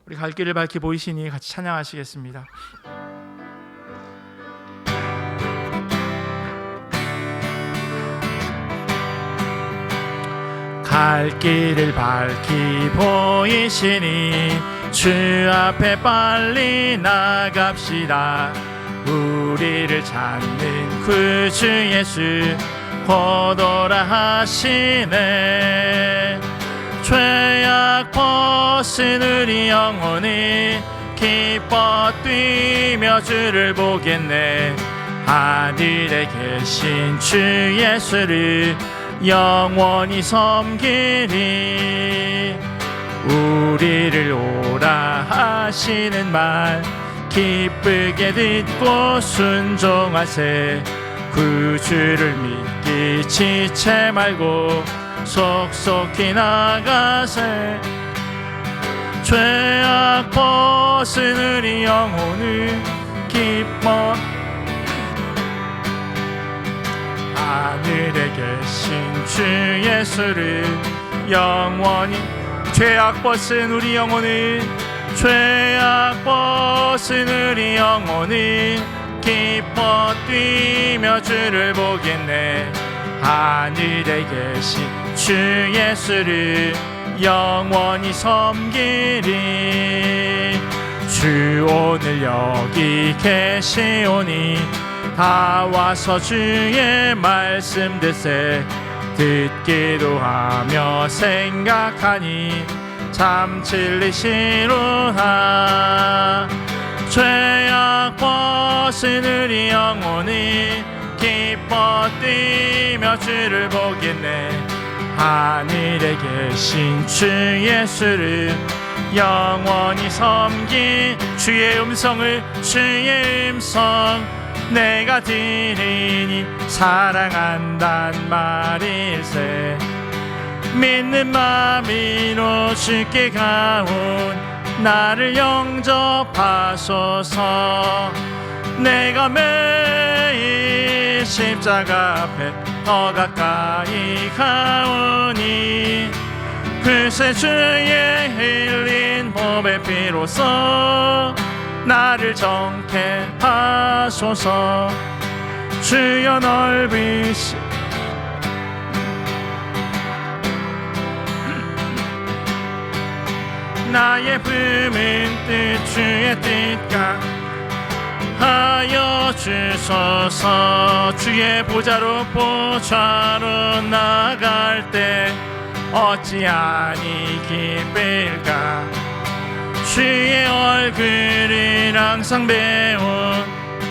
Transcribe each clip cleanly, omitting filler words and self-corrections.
우리 갈 길을 밝히 보이시니 같이 찬양하시겠습니다. 갈 길을 밝히 보이시니 주 앞에 빨리 나갑시다. 우리를 찾는 구주 예수 곧 오라 하시네. 죄악 벗은 우리 영혼이 기뻐 뛰며 주를 보겠네. 하늘에 계신 주 예수를 영원히 섬기리. 우리를 오라 하시는 말 기쁘게 듣고 순종하세. 구주를 믿기 지체 말고 속속히 나가세. 죄악 벗은 우리 영혼을 기뻐 하늘에 계신 주 예수를 영원히 죄악 벗은 우리 영혼을 죄악 벗은 우리 영혼을 기뻐 뛰며 주를 보겠네. 하늘에 계신 주 예수를 영원히 섬기리. 주 오늘 여기 계시오니 다 와서 주의 말씀 듣세. 듣기도 하며 생각하니 참 진리시로다. 죄악 벗은 우리 영혼이 기뻐 뛰며 주를 보겠네. 하늘에 계신 주 예수를 영원히 섬기. 주의 음성을 주의 음성 내가 들으니 사랑한단 말일세. 믿는 마음으로 주께 가온 나를 영접하소서. 내가 매일 십자가 앞에 더 가까이 가오니 글쎄 주의 흘린 보배 피로써 나를 정케 하소서. 주여 넓으시 나의 품은 뜻 주의 뜻과 하여 주소서. 주의 보좌로 나갈 때 어찌하니 기쁠까. 주의 얼굴을 항상 배운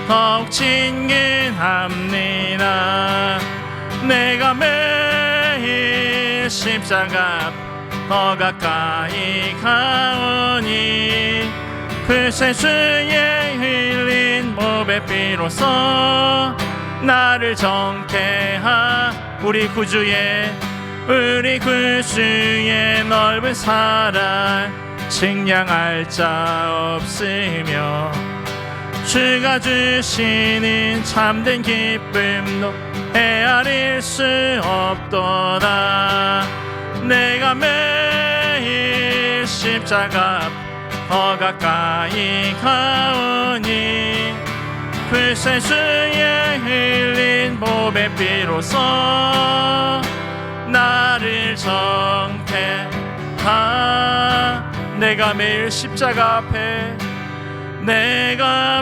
더욱 친근합니다. 내가 매일 십자가 더 가까이 가오니 글쎄 주의 흘린 보배 피로써 나를 정케 우리 구주의 넓은 사랑 측량할 자 없으며 주가 주시는 참된 기쁨도 헤아릴 수 없도다. 내가 매일 십자가 더 가까이 가오니 글쎄 주의 흘린 보배 피로써 나를 정케하. 내가 매일 십자가 앞에 내가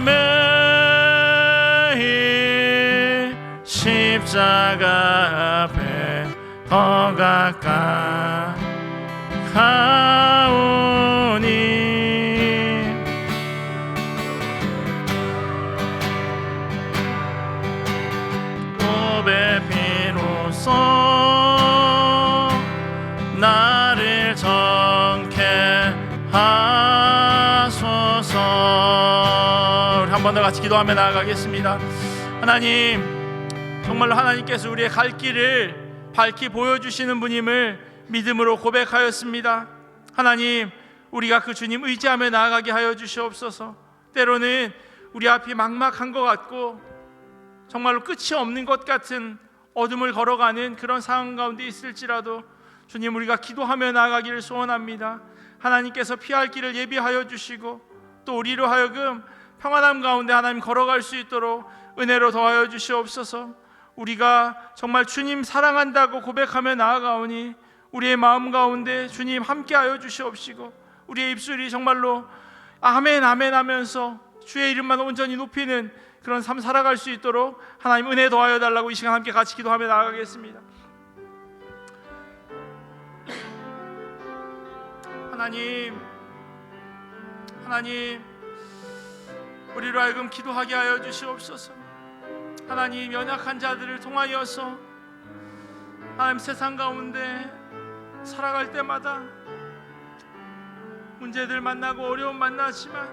매일 십자가 앞에 더 가까이 가오니 보배 피로써 나를 정케 하소서. 우리 한 번 더 같이 기도하며 나아가겠습니다. 하나님, 정말로 하나님께서 우리의 갈 길을 밝히 보여주시는 분임을 믿음으로 고백하였습니다. 하나님, 우리가 그 주님 의지하며 나아가게 하여 주시옵소서. 때로는 우리 앞이 막막한 것 같고 정말로 끝이 없는 것 같은 어둠을 걸어가는 그런 상황 가운데 있을지라도 주님, 우리가 기도하며 나아가기를 소원합니다. 하나님께서 피할 길을 예비하여 주시고 또 우리로 하여금 평안함 가운데 하나님 걸어갈 수 있도록 은혜로 더하여 주시옵소서. 우리가 정말 주님 사랑한다고 고백하며 나아가오니 우리의 마음 가운데 주님 함께하여 주시옵시고 우리의 입술이 정말로 아멘 아멘 하면서 주의 이름만 온전히 높이는 그런 삶 살아갈 수 있도록 하나님 은혜 더하여 달라고 이 시간 함께 같이 기도하며 나아가겠습니다. 하나님 우리로 하여금 기도하게 하여 주시옵소서. 하나님 연약한 자들을 통하여서 하나님 세상 가운데 살아갈 때마다 문제들 만나고 어려움 만나지만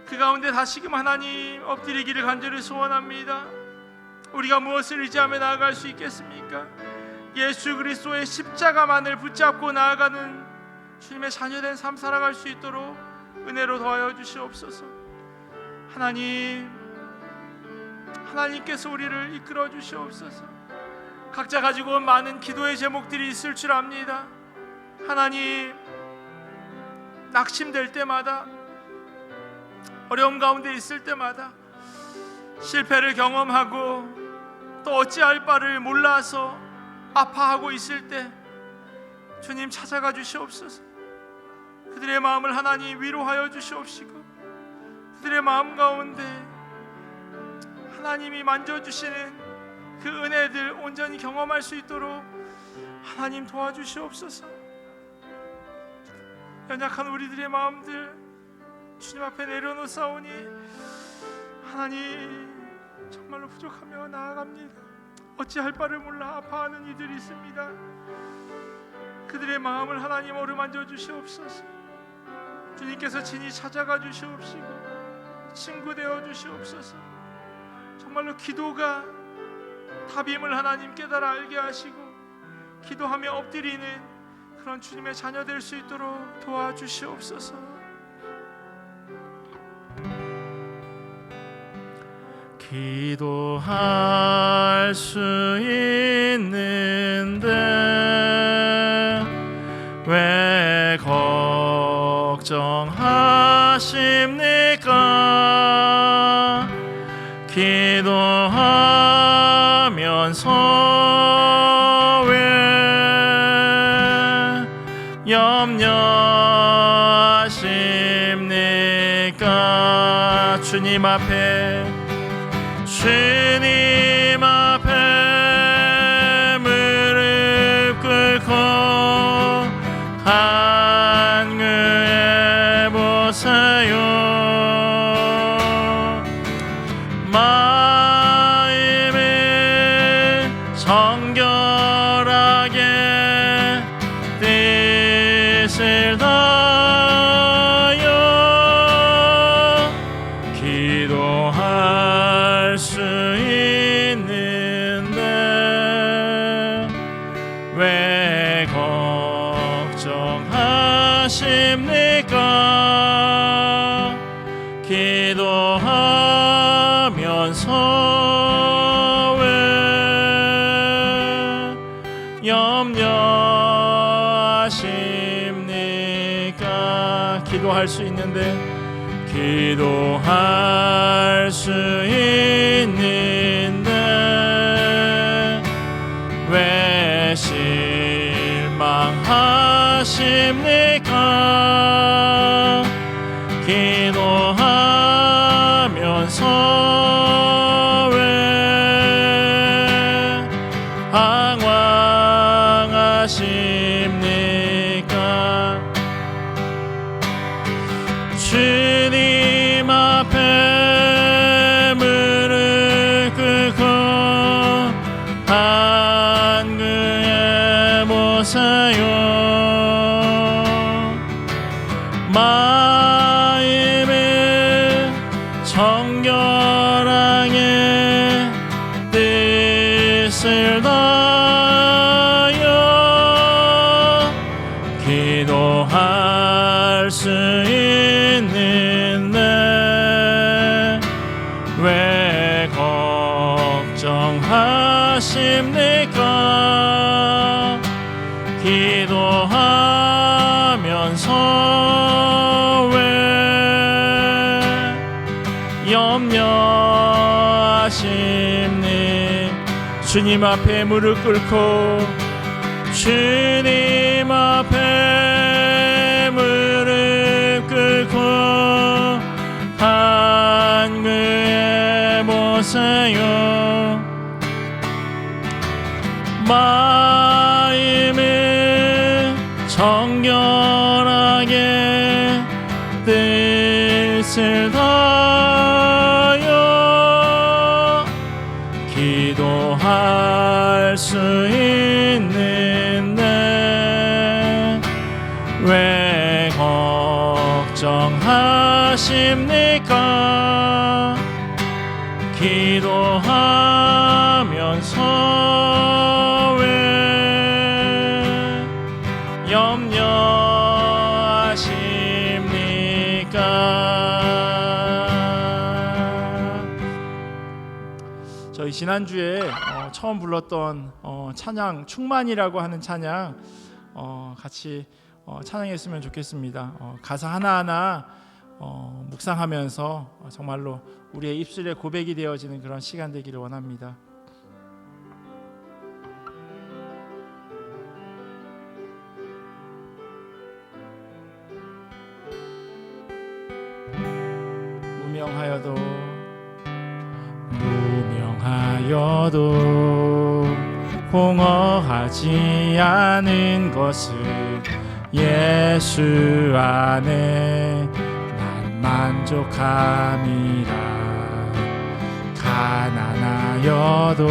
그 가운데 다시금 하나님 엎드리기를 간절히 소원합니다. 우리가 무엇을 의지하며 나아갈 수 있겠습니까? 예수 그리스도의 십자가만을 붙잡고 나아가는 주님의 자녀된 삶 살아갈 수 있도록 은혜로 더하여 주시옵소서. 하나님께서 우리를 이끌어 주시옵소서. 각자 가지고 온 많은 기도의 제목들이 있을 줄 압니다. 하나님, 낙심될 때마다, 어려움 가운데 있을 때마다, 실패를 경험하고 또 어찌할 바를 몰라서 아파하고 있을 때 주님 찾아가 주시옵소서. 그들의 마음을 하나님 위로하여 주시옵시고 그들의 마음 가운데 하나님이 만져주시는 그 은혜들 온전히 경험할 수 있도록 하나님 도와주시옵소서. 연약한 우리들의 마음들 주님 앞에 내려놓사오니 하나님 정말로 부족하며 나아갑니다. 어찌할 바를 몰라 아파하는 이들이 있습니다. 그들의 마음을 하나님 어루만져 주시옵소서. 주님께서 친히 찾아가 주시옵시고 친구 되어 주시옵소서. 정말로 기도가 답임을 하나님 깨달아 알게 하시고 기도하며 엎드리는 그런 주님의 자녀 될 수 있도록 도와주시옵소서. 기도할 수 있는데 왜 걱정하십니까? 기도하면서 왜 염려하십니까? 주님 앞에 무릎 꿇고 간구해 보세요. 마음을 정결하게 뜻을 다하여 기도할 수 있는데 왜 걱정하십니까? 기도하면서 왜 염려하십니까? 기도할 수 있는데 기도할 수 있는데 왜 실망하십니까? 기도하면서 왜 방황하십니까? 주님 앞에 무릎 꿇고 간구해 보세요. 마음을 정결하게 뜻을 다하여 기도할 수 있는데 왜 걱정하십니까? 기도 주님 앞에 무릎 꿇고 주님 앞에 무릎 꿇고 간구해 보세요. 마음을 정결하게 뜻을 다하여 기도할 수 있는데 왜 걱정하십니까? 기도하면서 왜 염려하십니까? 저희 지난주에 처음 불렀던 찬양 충만이라고 하는 찬양 같이 찬양했으면 좋겠습니다. 가사 하나하나 묵상하면서 정말로 우리의 입술에 고백이 되어지는 그런 시간 되기를 원합니다. 무명하여도 공허하지 않은 것을 예수 안에 난 만족함이라. 가난하여도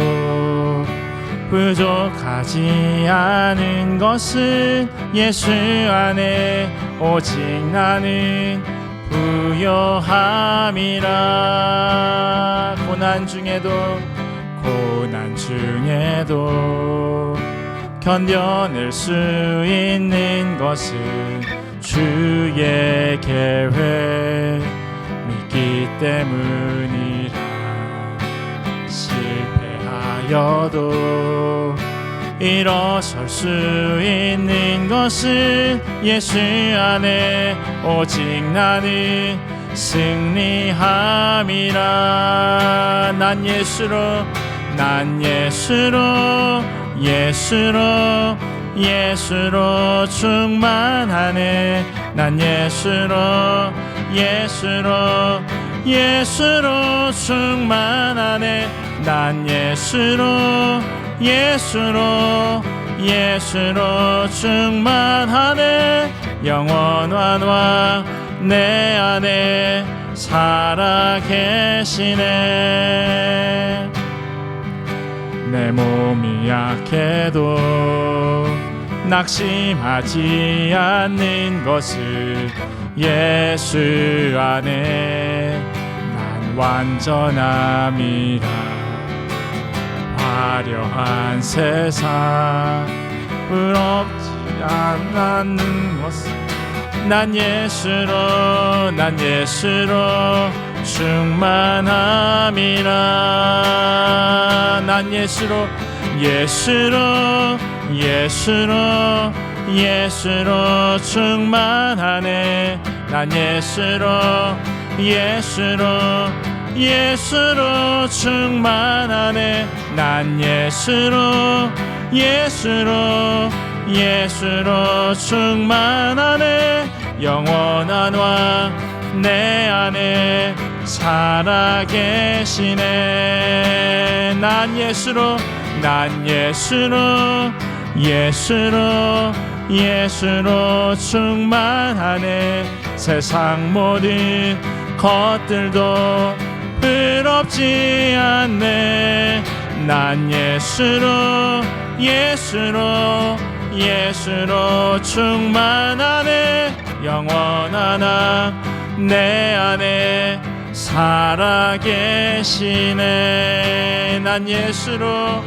부족하지 않은 것은 예수 안에 오직 나는 부요함이라. 고난 중에도 견뎌낼 수 있는 것은 주의 계획 믿기 때문이라. 실패하여도 일어설 수 있는 것은 예수 안에 오직 나는 승리함이라. 난 예수로 충만하네. 난 예수로 충만하네. 난 예수로 충만하네. 영원한 왕 내 안에 살아계시네. 내 몸이 약해도 낙심하지 않는 것을 예수 안에 난 완전함이라. 화려한 세상 부럽지 않는 것을 난 예수로 충만함이라. 난 예수로 충만하네. 난 예수로 충만하네. 난 예수로 충만하네. 영원한 왕 내 안에 살아계시네. 난 예수로 충만하네. 세상 모든 것들도 부럽지 않네. 난 예수로 충만하네. 영원한 왕 내 안에 살아계시네. 난 예수로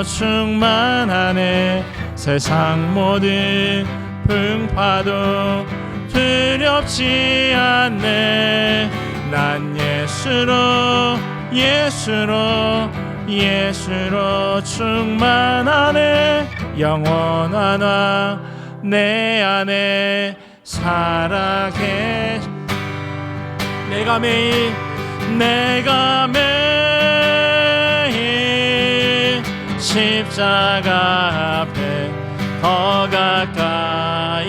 충만하네. 세상 모든 풍파도 두렵지 않네. 난 예수로 충만하네. 영원한 왕 내 안에 살아계시. 내가 매일 십자가 앞에 더 가까이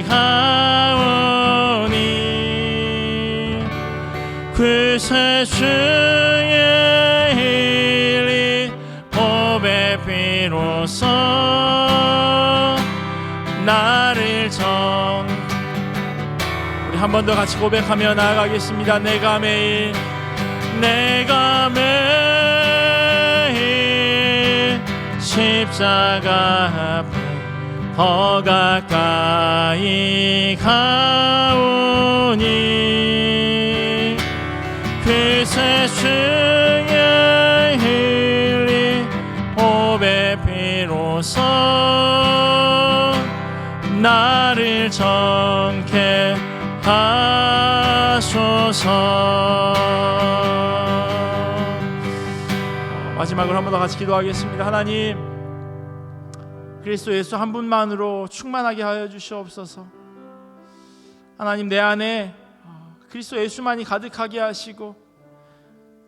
가오니 그새 주의 일이 보배 비로소 나를 우리 한 번 더 같이 고백하며 나아가겠습니다. 내가 매일 십자가 앞에 더 가까이 가오니 그새 주의 흘린 보배 비로소 나를 정케 하소서. 마지막으로 한 번 더 같이 기도하겠습니다. 하나님, 그리스도 예수 한 분만으로 충만하게 하여 주시옵소서. 하나님, 내 안에 그리스도 예수만이 가득하게 하시고,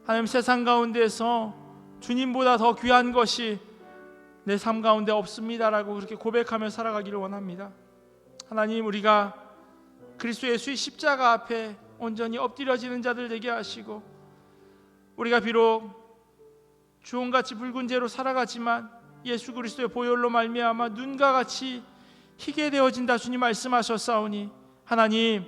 하나님, 세상 가운데서 주님보다 더 귀한 것이 내 삶 가운데 없습니다라고 그렇게 고백하며 살아가기를 원합니다. 하나님, 우리가 그리스도 예수의 십자가 앞에 온전히 엎드려지는 자들 되게 하시고, 우리가 비록 주홍같이 붉은 죄로 살아가지만 예수 그리스도의 보혈로 말미암아 눈과 같이 희게 되어진다 주님 말씀하셨사오니, 하나님,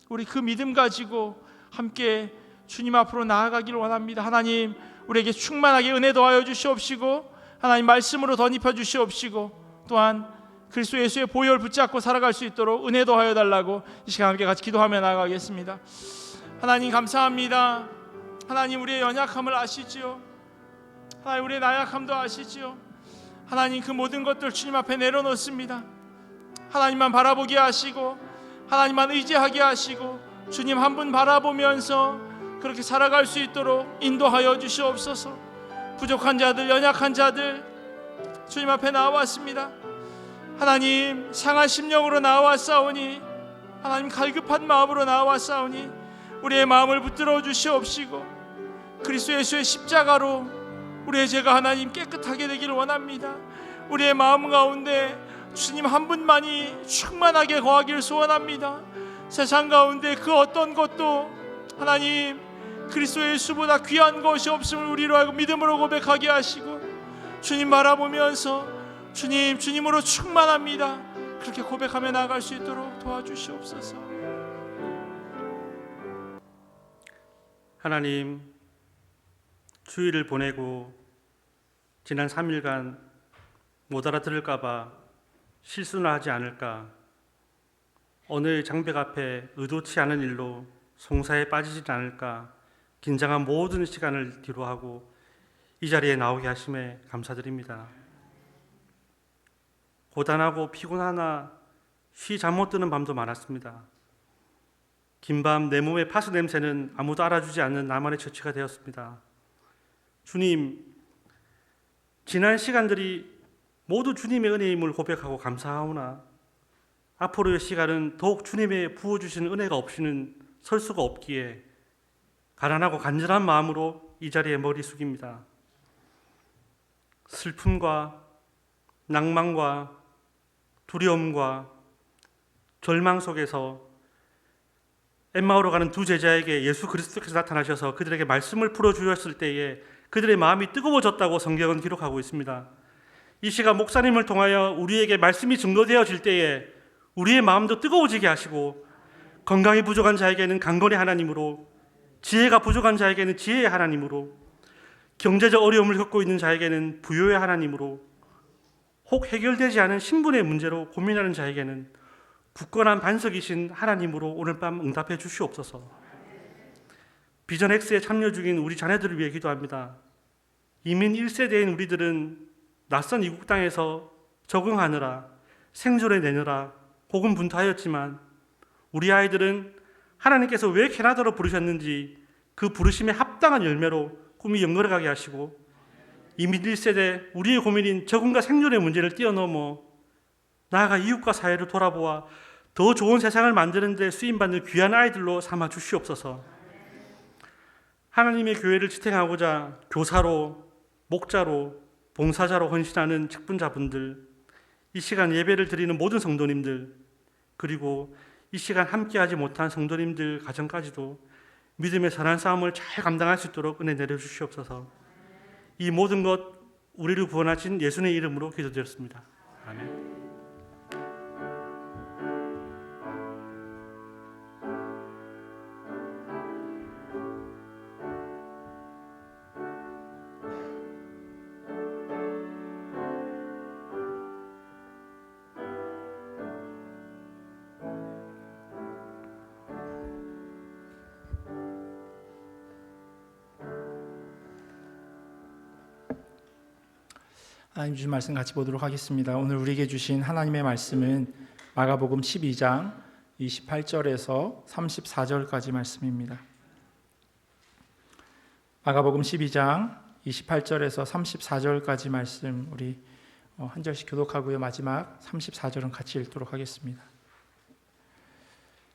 우리 그 믿음 가지고 함께 주님 앞으로 나아가기를 원합니다. 하나님, 우리에게 충만하게 은혜 더하여 주시옵시고, 하나님 말씀으로 덧입혀 주시옵시고, 또한 그리스도 예수의 보혈 붙잡고 살아갈 수 있도록 은혜 더하여 달라고 이 시간 함께 같이 기도하며 나아가겠습니다. 하나님, 감사합니다. 하나님, 우리의 연약함을 아시지요. 하나님, 우리의 나약함도 아시지요. 하나님, 그 모든 것들 주님 앞에 내려놓습니다. 하나님만 바라보게 하시고, 하나님만 의지하게 하시고, 주님 한 분 바라보면서 그렇게 살아갈 수 있도록 인도하여 주시옵소서. 부족한 자들, 연약한 자들 주님 앞에 나왔습니다. 하나님, 상한 심령으로 나왔사오니, 하나님 갈급한 마음으로 나왔사오니 우리의 마음을 붙들어 주시옵시고, 그리스도 예수의 십자가로 우리의 죄가 하나님 깨끗하게 되기를 원합니다. 우리의 마음 가운데 주님 한 분만이 충만하게 거하기를 소원합니다. 세상 가운데 그 어떤 것도 하나님 그리스도 예수보다 귀한 것이 없음을 우리로 하여금 믿음으로 고백하게 하시고, 주님 바라보면서 주님으로 충만합니다, 그렇게 고백하며 나아갈 수 있도록 도와주시옵소서. 하나님, 주일을 보내고 지난 3일간 못 알아들을까봐 실수나 하지 않을까, 언어의 장벽 앞에 의도치 않은 일로 송사에 빠지지 않을까 긴장한 모든 시간을 뒤로하고 이 자리에 나오게 하심에 감사드립니다. 고단하고 피곤하나 쉬 잠 못 드는 밤도 많았습니다. 긴밤 내 몸의 파스 냄새는 아무도 알아주지 않는 나만의 처치가 되었습니다. 주님, 지난 시간들이 모두 주님의 은혜임을 고백하고 감사하오나 앞으로의 시간은 더욱 주님의 부어주시는 은혜가 없이는 설 수가 없기에 가난하고 간절한 마음으로 이 자리에 머리 숙입니다. 슬픔과 낭만과 두려움과 절망 속에서 엠마오로 가는 두 제자에게 예수 그리스도께서 나타나셔서 그들에게 말씀을 풀어주셨을 때에 그들의 마음이 뜨거워졌다고 성경은 기록하고 있습니다. 이 시간 목사님을 통하여 우리에게 말씀이 증거되어질 때에 우리의 마음도 뜨거워지게 하시고, 건강이 부족한 자에게는 강건의 하나님으로, 지혜가 부족한 자에게는 지혜의 하나님으로, 경제적 어려움을 겪고 있는 자에게는 부요의 하나님으로, 혹 해결되지 않은 신분의 문제로 고민하는 자에게는 굳건한 반석이신 하나님으로 오늘 밤 응답해 주시옵소서. 비전 X에 참여 중인 우리 자녀들을 위해 기도합니다. 이민 1세대인 우리들은 낯선 이국 땅에서 적응하느라 생존해 내느라 고군분투하였지만, 우리 아이들은 하나님께서 왜 캐나다로 부르셨는지 그 부르심에 합당한 열매로 꿈이 연결해가게 하시고, 이민 1세대 우리의 고민인 적응과 생존의 문제를 뛰어넘어 나아가 이웃과 사회를 돌아보아 더 좋은 세상을 만드는 데 쓰임받는 귀한 아이들로 삼아 주시옵소서. 하나님의 교회를 지탱하고자 교사로, 목자로, 봉사자로 헌신하는 직분자분들, 이 시간 예배를 드리는 모든 성도님들, 그리고 이 시간 함께하지 못한 성도님들 가정까지도 믿음의 선한 싸움을 잘 감당할 수 있도록 은혜 내려주시옵소서. 이 모든 것 우리를 구원하신 예수님의 이름으로 기도드렸습니다. 아멘. 하나님 주신 말씀 같이 보도록 하겠습니다. 오늘 우리에게 주신 하나님의 말씀은 마가복음 12장 28절에서 34절까지 말씀입니다. 마가복음 12장 28절에서 34절까지 말씀 우리 한 절씩 교독하고요. 마지막 34절은 같이 읽도록 하겠습니다.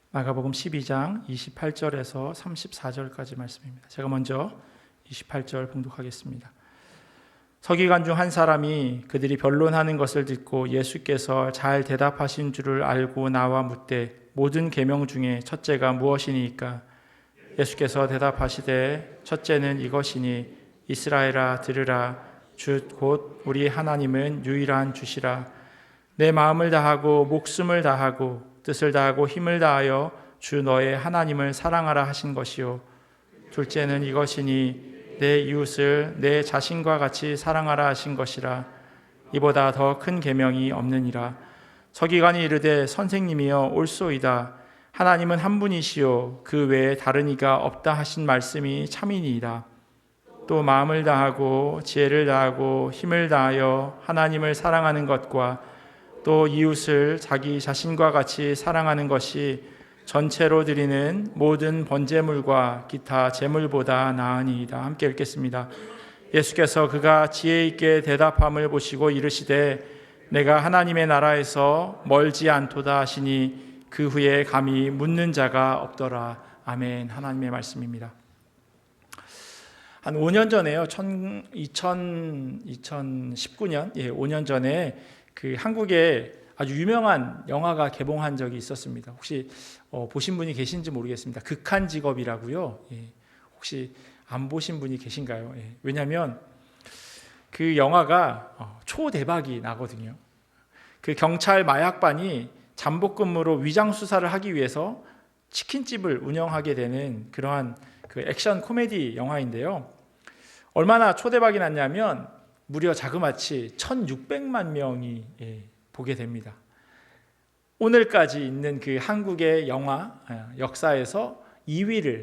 마가복음 12장 28절에서 34절까지 말씀입니다. 제가 먼저 28절 봉독하겠습니다. 서기관 중 한 사람이 그들이 변론하는 것을 듣고 예수께서 잘 대답하신 줄을 알고 나와 묻되 모든 계명 중에 첫째가 무엇이니까? 예수께서 대답하시되 첫째는 이것이니 이스라엘아 들으라 주 곧 우리 하나님은 유일한 주시라. 내 마음을 다하고 목숨을 다하고 뜻을 다하고 힘을 다하여 주 너의 하나님을 사랑하라 하신 것이요. 둘째는 이것이니 내 이웃을 내 자신과 같이 사랑하라 하신 것이라. 이보다 더 큰 계명이 없느니라. 서기관이 이르되 선생님이여 옳소이다. 하나님은 한 분이시요 그 외에 다른 이가 없다 하신 말씀이 참이니이다. 또 마음을 다하고 지혜를 다하고 힘을 다하여 하나님을 사랑하는 것과 또 이웃을 자기 자신과 같이 사랑하는 것이 전체로 드리는 모든 번제물과 기타 제물보다 나으니이다. 함께 읽겠습니다. 예수께서 그가 지혜 있게 대답함을 보시고 이르시되 내가 하나님의 나라에서 멀지 않도다 하시니 그 후에 감히 묻는 자가 없더라. 아멘. 하나님의 말씀입니다. 한 5년 전에요. 2019년 5년 전에 그 한국에 아주 유명한 영화가 개봉한 적이 있었습니다. 혹시 보신 분이 계신지 모르겠습니다. 극한 직업이라고요. 혹시 안 보신 분이 계신가요? 왜냐하면 그 영화가 초대박이 나거든요. 그 경찰 마약반이 잠복근무로 위장 수사를 하기 위해서 치킨집을 운영하게 되는 그러한 그 액션 코미디 영화인데요. 얼마나 초대박이 났냐면 무려 자그마치 1,600만 명이 보게 됩니다. 오늘까지 있는 그 한국의 영화 역사에서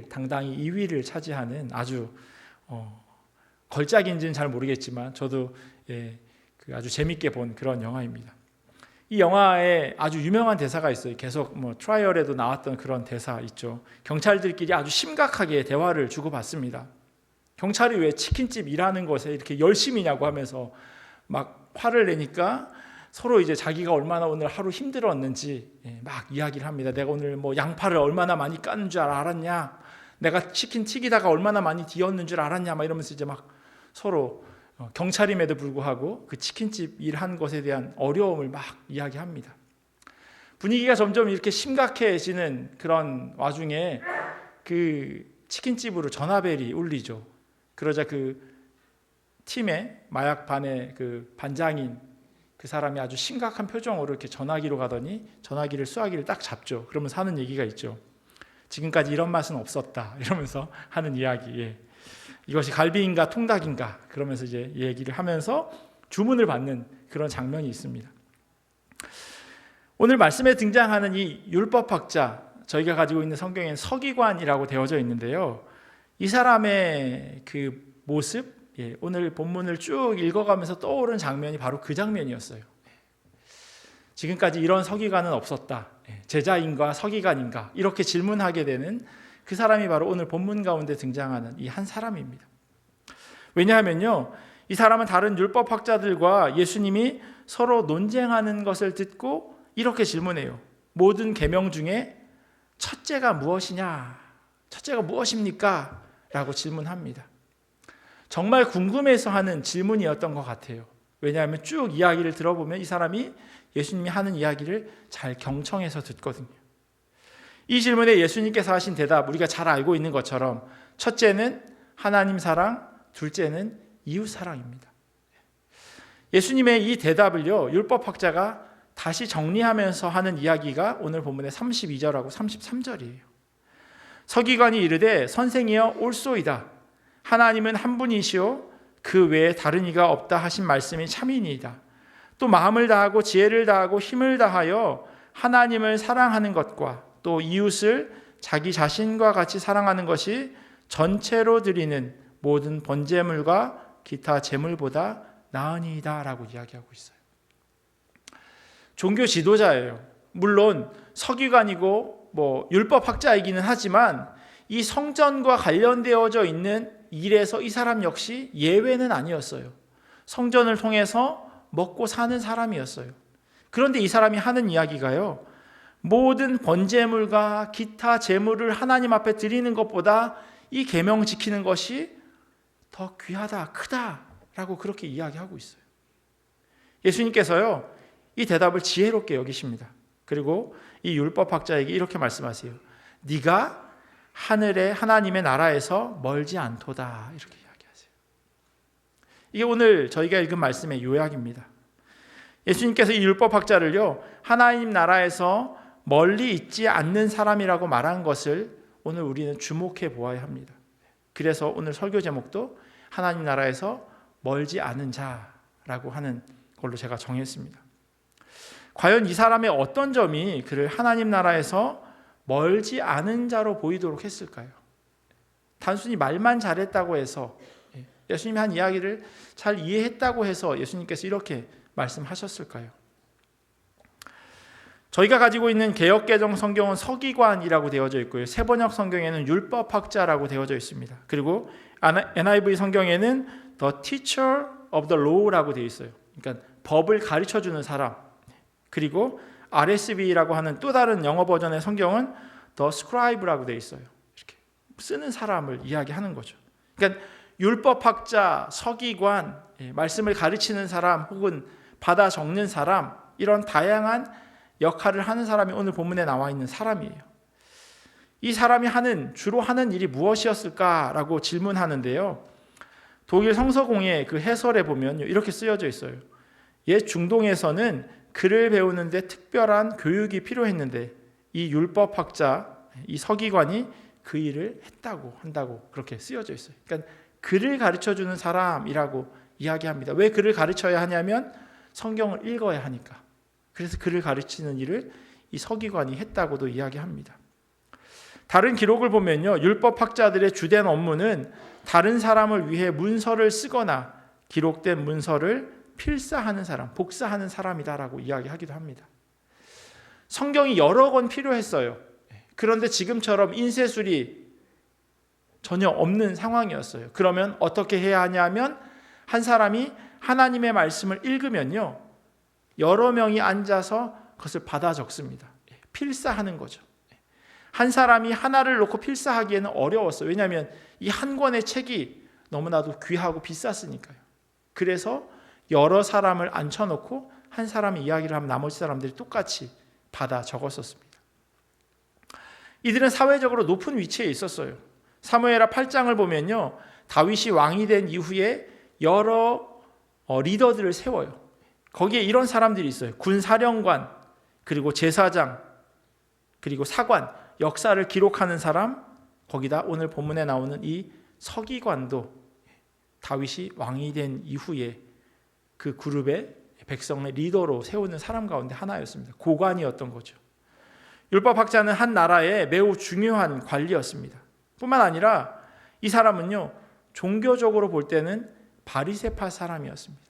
당당히 2위를 차지하는 아주 걸작인지는 잘 모르겠지만 저도 아주 재밌게 본 그런 영화입니다. 이 영화에 아주 유명한 대사가 있어요. 계속 트라이얼에도 나왔던 그런 대사 있죠. 경찰들끼리 아주 심각하게 대화를 주고받습니다. 경찰이 왜 치킨집 일하는 것에 이렇게 열심히냐고 하면서 막 화를 내니까 서로 이제 자기가 얼마나 오늘 하루 힘들었는지 막 이야기를 합니다. 내가 오늘 양파를 얼마나 많이 까는 줄 알았냐? 내가 치킨 튀기다가 얼마나 많이 뒤었는 줄 알았냐? 막 이러면서 이제 막 서로 경찰임에도 불구하고 그 치킨집 일한 것에 대한 어려움을 막 이야기합니다. 분위기가 점점 이렇게 심각해지는 그런 와중에 그 치킨집으로 전화벨이 울리죠. 그러자 그 팀의 마약반의 그 반장인 그 사람이 아주 심각한 표정으로 이렇게 전화기로 가더니 전화기를 수화기를 딱 잡죠. 그러면서 하는 얘기가 있죠. 지금까지 이런 맛은 없었다. 이러면서 하는 이야기. 이것이 갈비인가 통닭인가 그러면서 이제 얘기를 하면서 주문을 받는 그런 장면이 있습니다. 오늘 말씀에 등장하는 이 율법학자, 저희가 가지고 있는 성경에는 서기관이라고 되어져 있는데요. 이 사람의 그 모습, 오늘 본문을 쭉 읽어가면서 떠오른 장면이 바로 그 장면이었어요. 지금까지 이런 서기관은 없었다. 제자인가 서기관인가 이렇게 질문하게 되는 그 사람이 바로 오늘 본문 가운데 등장하는 이 한 사람입니다. 왜냐하면요, 이 사람은 다른 율법학자들과 예수님이 서로 논쟁하는 것을 듣고 이렇게 질문해요. 모든 계명 중에 첫째가 무엇이냐? 첫째가 무엇입니까? 라고 질문합니다. 정말 궁금해서 하는 질문이었던 것 같아요. 왜냐하면 쭉 이야기를 들어보면 이 사람이 예수님이 하는 이야기를 잘 경청해서 듣거든요. 이 질문에 예수님께서 하신 대답, 우리가 잘 알고 있는 것처럼 첫째는 하나님 사랑, 둘째는 이웃 사랑입니다. 예수님의 이 대답을요, 율법학자가 다시 정리하면서 하는 이야기가 오늘 본문의 32절하고 33절이에요. 서기관이 이르되 선생이여 옳소이다. 하나님은 한 분이시오 그 외에 다른 이가 없다 하신 말씀이 참이니이다. 또 마음을 다하고 지혜를 다하고 힘을 다하여 하나님을 사랑하는 것과 또 이웃을 자기 자신과 같이 사랑하는 것이 전체로 드리는 모든 번제물과 기타 제물보다 나으니이다 라고 이야기하고 있어요. 종교 지도자예요. 물론 서기관이고 율법학자이기는 하지만 이 성전과 관련되어져 있는 일에서 이 사람 역시 예외는 아니었어요. 성전을 통해서 먹고 사는 사람이었어요. 그런데 이 사람이 하는 이야기가요, 모든 번제물과 기타 제물을 하나님 앞에 드리는 것보다 이 계명 지키는 것이 더 귀하다, 크다라고 그렇게 이야기하고 있어요. 예수님께서요, 이 대답을 지혜롭게 여기십니다. 그리고 이 율법학자에게 이렇게 말씀하세요. 네가 하늘의 하나님의 나라에서 멀지 않도다, 이렇게 이야기하세요. 이게 오늘 저희가 읽은 말씀의 요약입니다. 예수님께서 이 율법학자를요, 하나님 나라에서 멀리 있지 않는 사람이라고 말한 것을 오늘 우리는 주목해 보아야 합니다. 그래서 오늘 설교 제목도 하나님 나라에서 멀지 않은 자라고 하는 걸로 제가 정했습니다. 과연 이 사람의 어떤 점이 그를 하나님 나라에서 멀지 않은 자로 보이도록 했을까요? 단순히 말만 잘했다고 해서, 예수님이 한 이야기를 잘 이해했다고 해서 예수님께서 이렇게 말씀하셨을까요? 저희가 가지고 있는 개역개정 성경은 서기관이라고 되어져 있고요, 세번역 성경에는 율법학자라고 되어져 있습니다. 그리고 NIV 성경에는 The Teacher of the Law라고 되어 있어요. 그러니까 법을 가르쳐주는 사람. 그리고 RSV라고 하는 또 다른 영어 버전의 성경은 The Scribe라고 되어 있어요. 이렇게 쓰는 사람을 이야기하는 거죠. 그러니까 율법학자, 서기관, 말씀을 가르치는 사람 혹은 받아 적는 사람, 이런 다양한 역할을 하는 사람이 오늘 본문에 나와 있는 사람이에요. 이 사람이 주로 하는 일이 무엇이었을까라고 질문하는데요, 독일 성서공의 그 해설에 보면 이렇게 쓰여져 있어요. 옛 중동에서는 글을 배우는데 특별한 교육이 필요했는데 이 율법학자, 이 서기관이 그 일을 한다고 그렇게 쓰여져 있어요. 그러니까 글을 가르쳐주는 사람이라고 이야기합니다. 왜 글을 가르쳐야 하냐면 성경을 읽어야 하니까. 그래서 글을 가르치는 일을 이 서기관이 했다고도 이야기합니다. 다른 기록을 보면요, 율법학자들의 주된 업무는 다른 사람을 위해 문서를 쓰거나 기록된 문서를 필사하는 사람, 복사하는 사람이다라고 이야기하기도 합니다. 성경이 여러 권 필요했어요. 그런데 지금처럼 인쇄술이 전혀 없는 상황이었어요. 그러면 어떻게 해야 하냐면 한 사람이 하나님의 말씀을 읽으면요, 여러 명이 앉아서 그것을 받아 적습니다. 필사하는 거죠. 한 사람이 하나를 놓고 필사하기에는 어려웠어요. 왜냐하면 이 한 권의 책이 너무나도 귀하고 비쌌으니까요. 그래서 여러 사람을 앉혀놓고 한 사람이 이야기를 하면 나머지 사람들이 똑같이 받아 적었었습니다. 이들은 사회적으로 높은 위치에 있었어요. 사무엘하 8장을 보면요, 다윗이 왕이 된 이후에 여러 리더들을 세워요. 거기에 이런 사람들이 있어요. 군사령관, 그리고 제사장, 그리고 사관, 역사를 기록하는 사람, 거기다 오늘 본문에 나오는 이 서기관도 다윗이 왕이 된 이후에 그 그룹의 백성의 리더로 세우는 사람 가운데 하나였습니다. 고관이었던 거죠. 율법학자는 한 나라의 매우 중요한 관리였습니다. 뿐만 아니라 이 사람은요, 종교적으로 볼 때는 바리새파 사람이었습니다.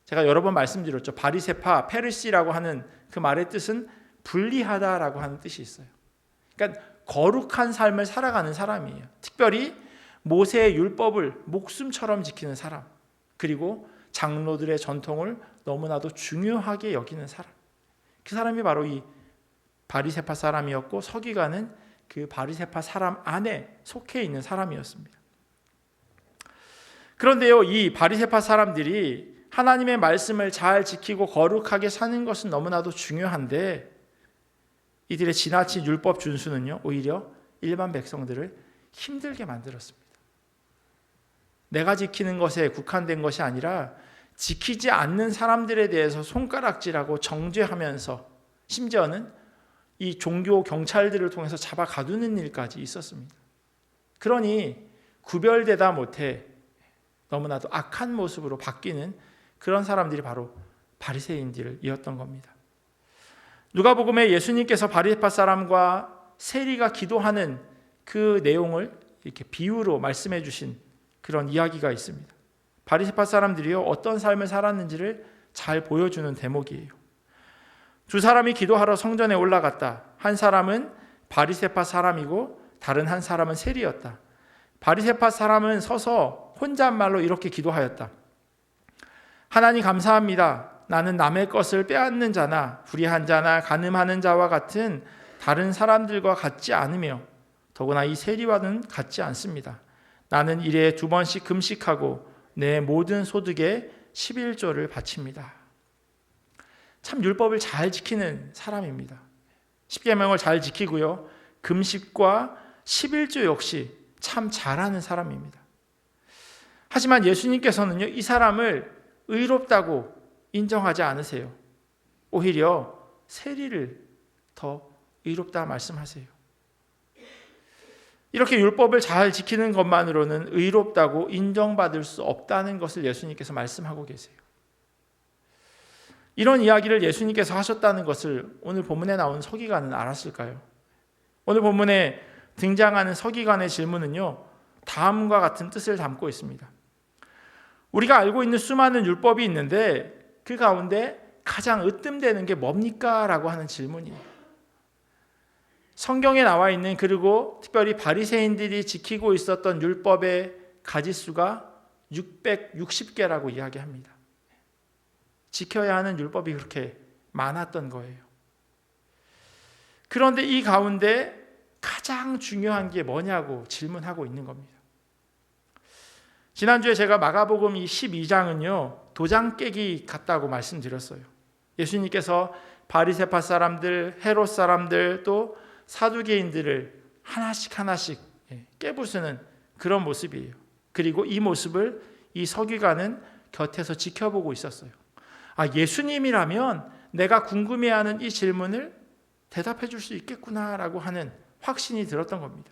제가 여러 번 말씀드렸죠. 바리새파, 페르시라고 하는 그 말의 뜻은 불리하다라고 하는 뜻이 있어요. 그러니까 거룩한 삶을 살아가는 사람이에요. 특별히 모세의 율법을 목숨처럼 지키는 사람, 그리고 장로들의 전통을 너무나도 중요하게 여기는 사람, 그 사람이 바로 이 바리새파 사람이었고 서기관은 그 바리새파 사람 안에 속해 있는 사람이었습니다. 그런데요, 이 바리새파 사람들이 하나님의 말씀을 잘 지키고 거룩하게 사는 것은 너무나도 중요한데 이들의 지나친 율법 준수는요, 오히려 일반 백성들을 힘들게 만들었습니다. 내가 지키는 것에 국한된 것이 아니라 지키지 않는 사람들에 대해서 손가락질하고 정죄하면서 심지어는 이 종교 경찰들을 통해서 잡아 가두는 일까지 있었습니다. 그러니 구별되다 못해 너무나도 악한 모습으로 바뀌는 그런 사람들이 바로 바리새인들이었던 겁니다. 누가복음에 예수님께서 바리새파 사람과 세리가 기도하는 그 내용을 이렇게 비유로 말씀해 주신 그런 이야기가 있습니다. 바리새파 사람들이요, 어떤 삶을 살았는지를 잘 보여주는 대목이에요. 두 사람이 기도하러 성전에 올라갔다. 한 사람은 바리새파 사람이고 다른 한 사람은 세리였다. 바리새파 사람은 서서 혼잣말로 이렇게 기도하였다. 하나님 감사합니다. 나는 남의 것을 빼앗는 자나 불의한 자나 간음하는 자와 같은 다른 사람들과 같지 않으며 더구나 이 세리와는 같지 않습니다. 나는 일에 2번씩 금식하고 내 모든 소득의 11조를 바칩니다. 참 율법을 잘 지키는 사람입니다. 십계명을 잘 지키고요, 금식과 11조 역시 참 잘하는 사람입니다. 하지만 예수님께서는요, 이 사람을 의롭다고 인정하지 않으세요. 오히려 세리를 더 의롭다 말씀하세요. 이렇게 율법을 잘 지키는 것만으로는 의롭다고 인정받을 수 없다는 것을 예수님께서 말씀하고 계세요. 이런 이야기를 예수님께서 하셨다는 것을 오늘 본문에 나온 서기관은 알았을까요? 오늘 본문에 등장하는 서기관의 질문은요, 다음과 같은 뜻을 담고 있습니다. 우리가 알고 있는 수많은 율법이 있는데 그 가운데 가장 으뜸되는 게 뭡니까? 라고 하는 질문이에요. 성경에 나와 있는, 그리고 특별히 바리새인들이 지키고 있었던 율법의 가지수가 660개라고 이야기합니다. 지켜야 하는 율법이 그렇게 많았던 거예요. 그런데 이 가운데 가장 중요한 게 뭐냐고 질문하고 있는 겁니다. 지난주에 제가 마가복음 이 12장은요, 도장 깨기 같다고 말씀드렸어요. 예수님께서 바리새파 사람들, 헤롯 사람들, 또 사두개인들을 하나씩 깨부수는 그런 모습이에요. 그리고 이 모습을 이 서기관은 곁에서 지켜보고 있었어요. 아, 예수님이라면 내가 궁금해하는 이 질문을 대답해 줄 수 있겠구나라고 하는 확신이 들었던 겁니다.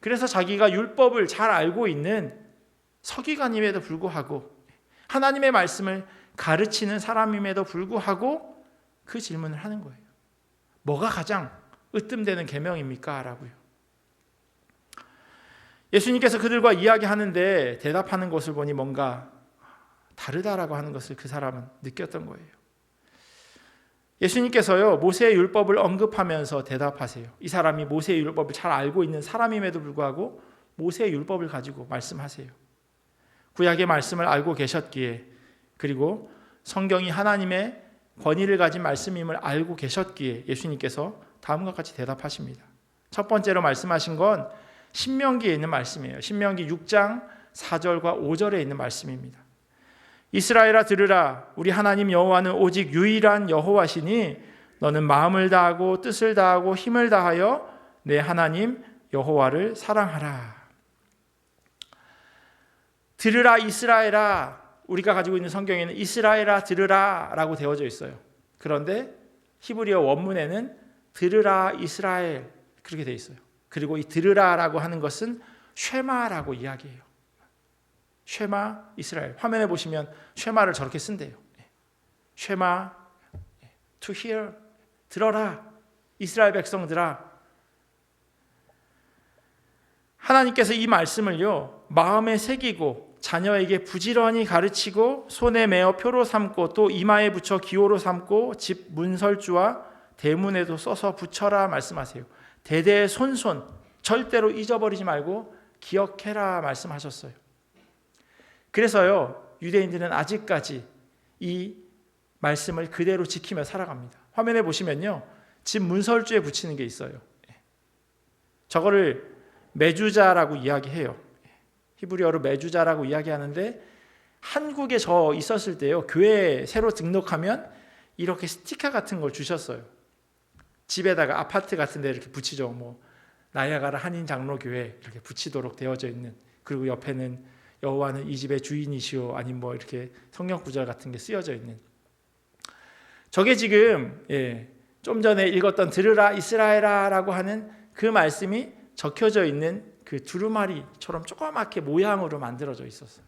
그래서 자기가 율법을 잘 알고 있는 서기관임에도 불구하고, 하나님의 말씀을 가르치는 사람임에도 불구하고 그 질문을 하는 거예요. 뭐가 가장 으뜸되는 계명입니까? 라고요. 예수님께서 그들과 이야기하는데 대답하는 것을 보니 뭔가 다르다라고 하는 것을 그 사람은 느꼈던 거예요. 예수님께서요, 모세의 율법을 언급하면서 대답하세요. 이 사람이 모세의 율법을 잘 알고 있는 사람임에도 불구하고 모세의 율법을 가지고 말씀하세요. 구약의 말씀을 알고 계셨기에, 그리고 성경이 하나님의 권위를 가진 말씀임을 알고 계셨기에 예수님께서 다음과 같이 대답하십니다. 첫 번째로 말씀하신 건 신명기에 있는 말씀이에요. 신명기 6장 4절과 5절에 있는 말씀입니다. 이스라엘아 들으라, 우리 하나님 여호와는 오직 유일한 여호와시니 너는 마음을 다하고 뜻을 다하고 힘을 다하여 내 하나님 여호와를 사랑하라. 들으라 이스라엘아, 우리가 가지고 있는 성경에는 이스라엘아 들으라 라고 되어져 있어요. 그런데 히브리어 원문에는 들으라 이스라엘 그렇게 되어 있어요. 그리고 이 들으라라고 하는 것은 쉐마라고 이야기해요. 쉐마 이스라엘. 화면에 보시면 쉐마를 저렇게 쓴대요. 쉐마, to hear, 들어라 이스라엘 백성들아. 하나님께서 이 말씀을요, 마음에 새기고 자녀에게 부지런히 가르치고 손에 메어 표로 삼고 또 이마에 붙여 기호로 삼고 집 문설주와 대문에도 써서 붙여라 말씀하세요. 대대 손손 절대로 잊어버리지 말고 기억해라 말씀하셨어요. 그래서요, 유대인들은 아직까지 이 말씀을 그대로 지키며 살아갑니다. 화면에 보시면요, 집 문설주에 붙이는 게 있어요. 저거를 메주자라고 이야기해요. 히브리어로 메주자라고 이야기하는데, 한국에 저 있었을 때요, 교회에 새로 등록하면 이렇게 스티커 같은 걸 주셨어요. 집에다가 아파트 같은 데 이렇게 붙이죠. 뭐 나야가라 한인장로교회 이렇게 붙이도록 되어져 있는, 그리고 옆에는 여호와는 이 집의 주인이시오, 아니면 뭐 이렇게 성경 구절 같은 게 쓰여져 있는, 저게 지금 좀 전에 읽었던 들으라 이스라엘아라고 하는 그 말씀이 적혀져 있는 그 두루마리처럼 조그맣게 모양으로 만들어져 있었어요.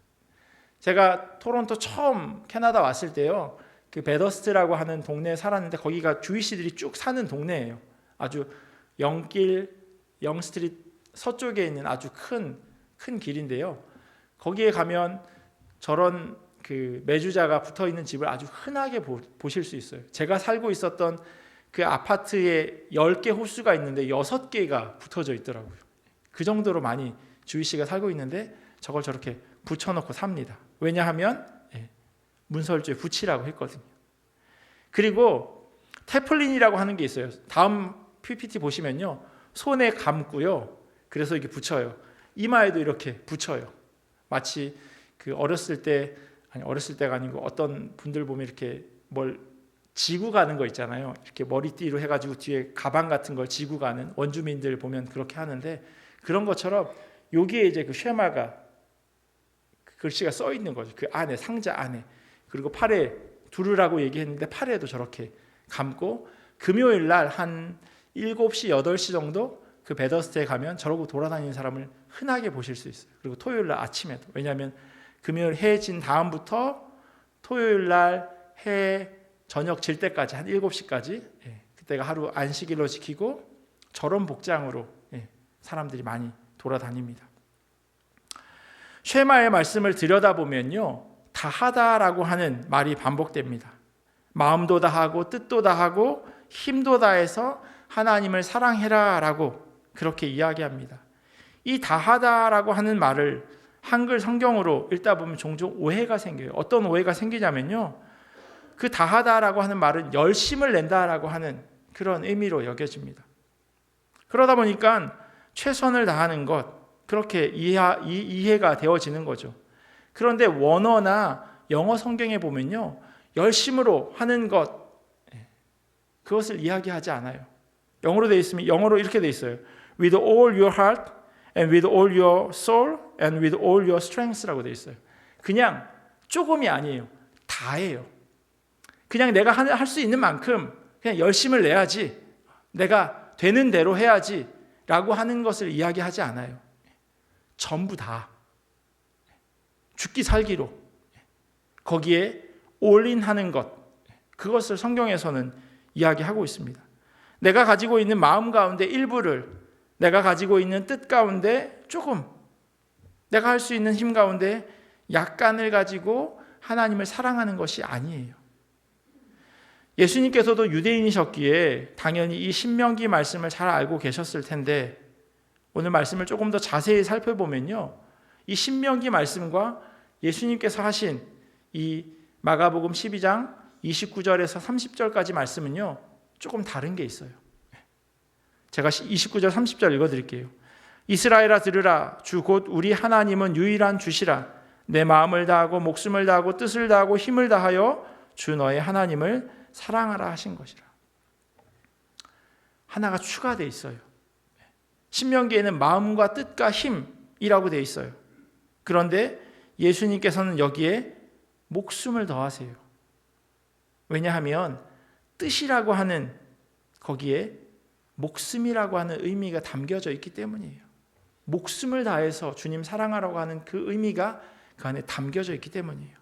제가 토론토 처음 캐나다 왔을 때요, 그 베더스트라고 하는 동네에 살았는데, 거기가 주이시들이 쭉 사는 동네예요. 아주 영길, 영스트리트 서쪽에 있는 아주 큰 길인데요. 거기에 가면 저런 그 메주자가 붙어 있는 집을 아주 흔하게 보실 수 있어요. 제가 살고 있었던 그 아파트에 10개 호수가 있는데 6개가 붙어져 있더라고요. 그 정도로 많이 주이씨가 살고 있는데 저걸 저렇게 붙여놓고 삽니다. 왜냐하면 문설주에 붙이라고 했거든요. 그리고 테플린이라고 하는 게 있어요. 다음 PPT 보시면요, 손에 감고요, 그래서 이렇게 붙여요. 이마에도 이렇게 붙여요. 마치 그 어렸을 때가 아니고 어떤 분들 보면 이렇게 뭘 지고 가는 거 있잖아요. 이렇게 머리띠로 해가지고 뒤에 가방 같은 걸 지고 가는 원주민들 보면 그렇게 하는데, 그런 것처럼 여기에 이제 그 쉐마가, 그 글씨가 써 있는 거죠. 그 안에, 상자 안에. 그리고 팔에 두르라고 얘기했는데 팔에도 저렇게 감고, 금요일 날 한 7시, 8시 정도 그 베더스트에 가면 저러고 돌아다니는 사람을 흔하게 보실 수 있어요. 그리고 토요일 날 아침에도. 왜냐하면 금요일 해 진 다음부터 토요일 날 해 저녁 질 때까지 한 7시까지 그때가 하루 안식일로 지키고 저런 복장으로 사람들이 많이 돌아다닙니다. 쉐마의 말씀을 들여다보면요, 다하다라고 하는 말이 반복됩니다. 마음도 다하고 뜻도 다하고 힘도 다해서 하나님을 사랑해라 라고 그렇게 이야기합니다. 이 다하다라고 하는 말을 한글 성경으로 읽다 보면 종종 오해가 생겨요. 어떤 오해가 생기냐면요, 그 다하다라고 하는 말은 열심을 낸다라고 하는 그런 의미로 여겨집니다. 그러다 보니까 최선을 다하는 것, 그렇게 이해가 되어지는 거죠. 그런데 원어나 영어 성경에 보면요, 열심으로 하는 것, 그것을 이야기하지 않아요. 영어로 되어 있으면, 영어로 이렇게 되어 있어요. With all your heart and with all your soul and with all your strength라고 되어 있어요. 그냥 조금이 아니에요. 다예요. 그냥 내가 할 수 있는 만큼 그냥 열심을 내야지, 내가 되는 대로 해야지 라고 하는 것을 이야기하지 않아요. 전부 다 죽기 살기로 거기에 올인하는 것, 그것을 성경에서는 이야기하고 있습니다. 내가 가지고 있는 마음 가운데 일부를, 내가 가지고 있는 뜻 가운데 조금, 내가 할 수 있는 힘 가운데 약간을 가지고 하나님을 사랑하는 것이 아니에요. 예수님께서도 유대인이셨기에 당연히 이 신명기 말씀을 잘 알고 계셨을 텐데, 오늘 말씀을 조금 더 자세히 살펴보면요, 이 신명기 말씀과 예수님께서 하신 이 마가복음 12장 29절에서 30절까지 말씀은요, 조금 다른 게 있어요. 제가 29절 30절 읽어드릴게요. 이스라엘아 들으라, 주 곧 우리 하나님은 유일한 주시라. 내 마음을 다하고 목숨을 다하고 뜻을 다하고 힘을 다하여 주 너의 하나님을 사랑하라 하신 것이라. 하나가 추가되어 있어요. 신명기에는 마음과 뜻과 힘이라고 되어 있어요. 그런데 예수님께서는 여기에 목숨을 더하세요. 왜냐하면 뜻이라고 하는 거기에 목숨이라고 하는 의미가 담겨져 있기 때문이에요. 목숨을 다해서 주님 사랑하라고 하는 그 의미가 그 안에 담겨져 있기 때문이에요.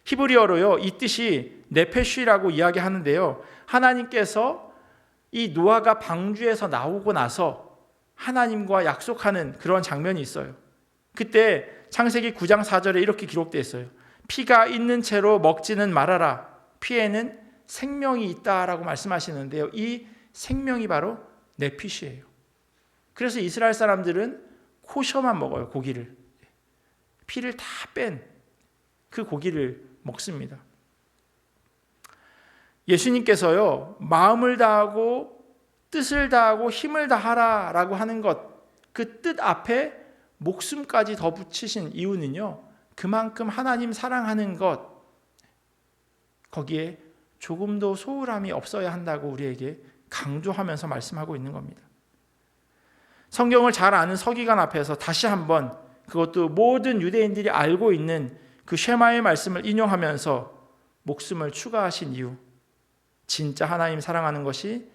히브리어로요, 이 뜻이 네페쉬라고 이야기하는데요, 하나님께서 이 노아가 방주에서 나오고 나서 하나님과 약속하는 그런 장면이 있어요. 그때 창세기 9장 4절에 이렇게 기록되어 있어요. 피가 있는 채로 먹지는 말아라. 피에는 생명이 있다라고 말씀하시는데요, 이 생명이 바로 네피쉬예요. 그래서 이스라엘 사람들은 코셔만 먹어요. 고기를, 피를 다 뺀 그 고기를 먹습니다. 예수님께서요, 마음을 다하고 뜻을 다하고 힘을 다하라라고 하는 것, 그 뜻 앞에 목숨까지 더 붙이신 이유는요, 그만큼 하나님 사랑하는 것, 거기에 조금도 소홀함이 없어야 한다고 우리에게 강조하면서 말씀하고 있는 겁니다. 성경을 잘 아는 서기관 앞에서 다시 한번, 그것도 모든 유대인들이 알고 있는 그 쉐마의 말씀을 인용하면서 목숨을 추가하신 이유, 진짜 하나님 사랑하는 것이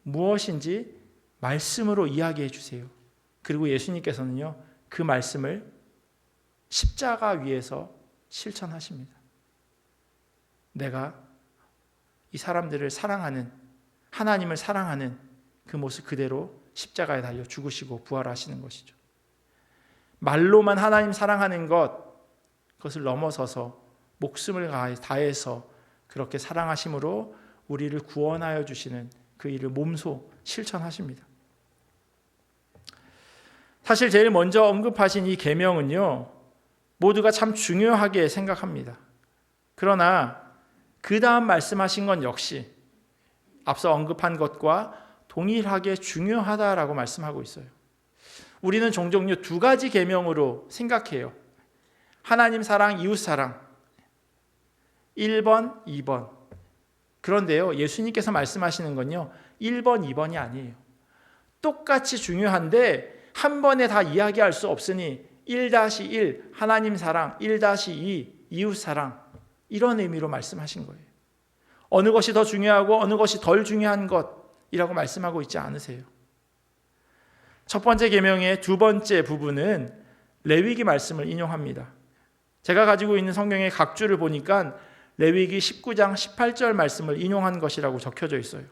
무엇인지 말씀으로 이야기해 주세요. 그리고 예수님께서는요, 그 말씀을 십자가 위에서 실천하십니다. 내가 이 사람들을 사랑하는, 하나님을 사랑하는 그 모습 그대로 십자가에 달려 죽으시고 부활하시는 것이죠. 말로만 하나님 사랑하는 것, 그것을 넘어서서 목숨을 다해서 그렇게 사랑하심으로 우리를 구원하여 주시는 그 일을 몸소 실천하십니다. 사실 제일 먼저 언급하신 이 계명은요, 모두가 참 중요하게 생각합니다. 그러나 그 다음 말씀하신 건 역시 앞서 언급한 것과 동일하게 중요하다라고 말씀하고 있어요. 우리는 종종 두 가지 계명으로 생각해요. 하나님 사랑, 이웃 사랑. 1번, 2번. 그런데요, 예수님께서 말씀하시는 건요, 1번, 2번이 아니에요. 똑같이 중요한데 한 번에 다 이야기할 수 없으니 1-1, 하나님 사랑, 1-2, 이웃 사랑, 이런 의미로 말씀하신 거예요. 어느 것이 더 중요하고 어느 것이 덜 중요한 것이라고 말씀하고 있지 않으세요. 첫 번째 계명의 두 번째 부분은 레위기 말씀을 인용합니다. 제가 가지고 있는 성경의 각주를 보니까 레위기 19장 18절 말씀을 인용한 것이라고 적혀져 있어요.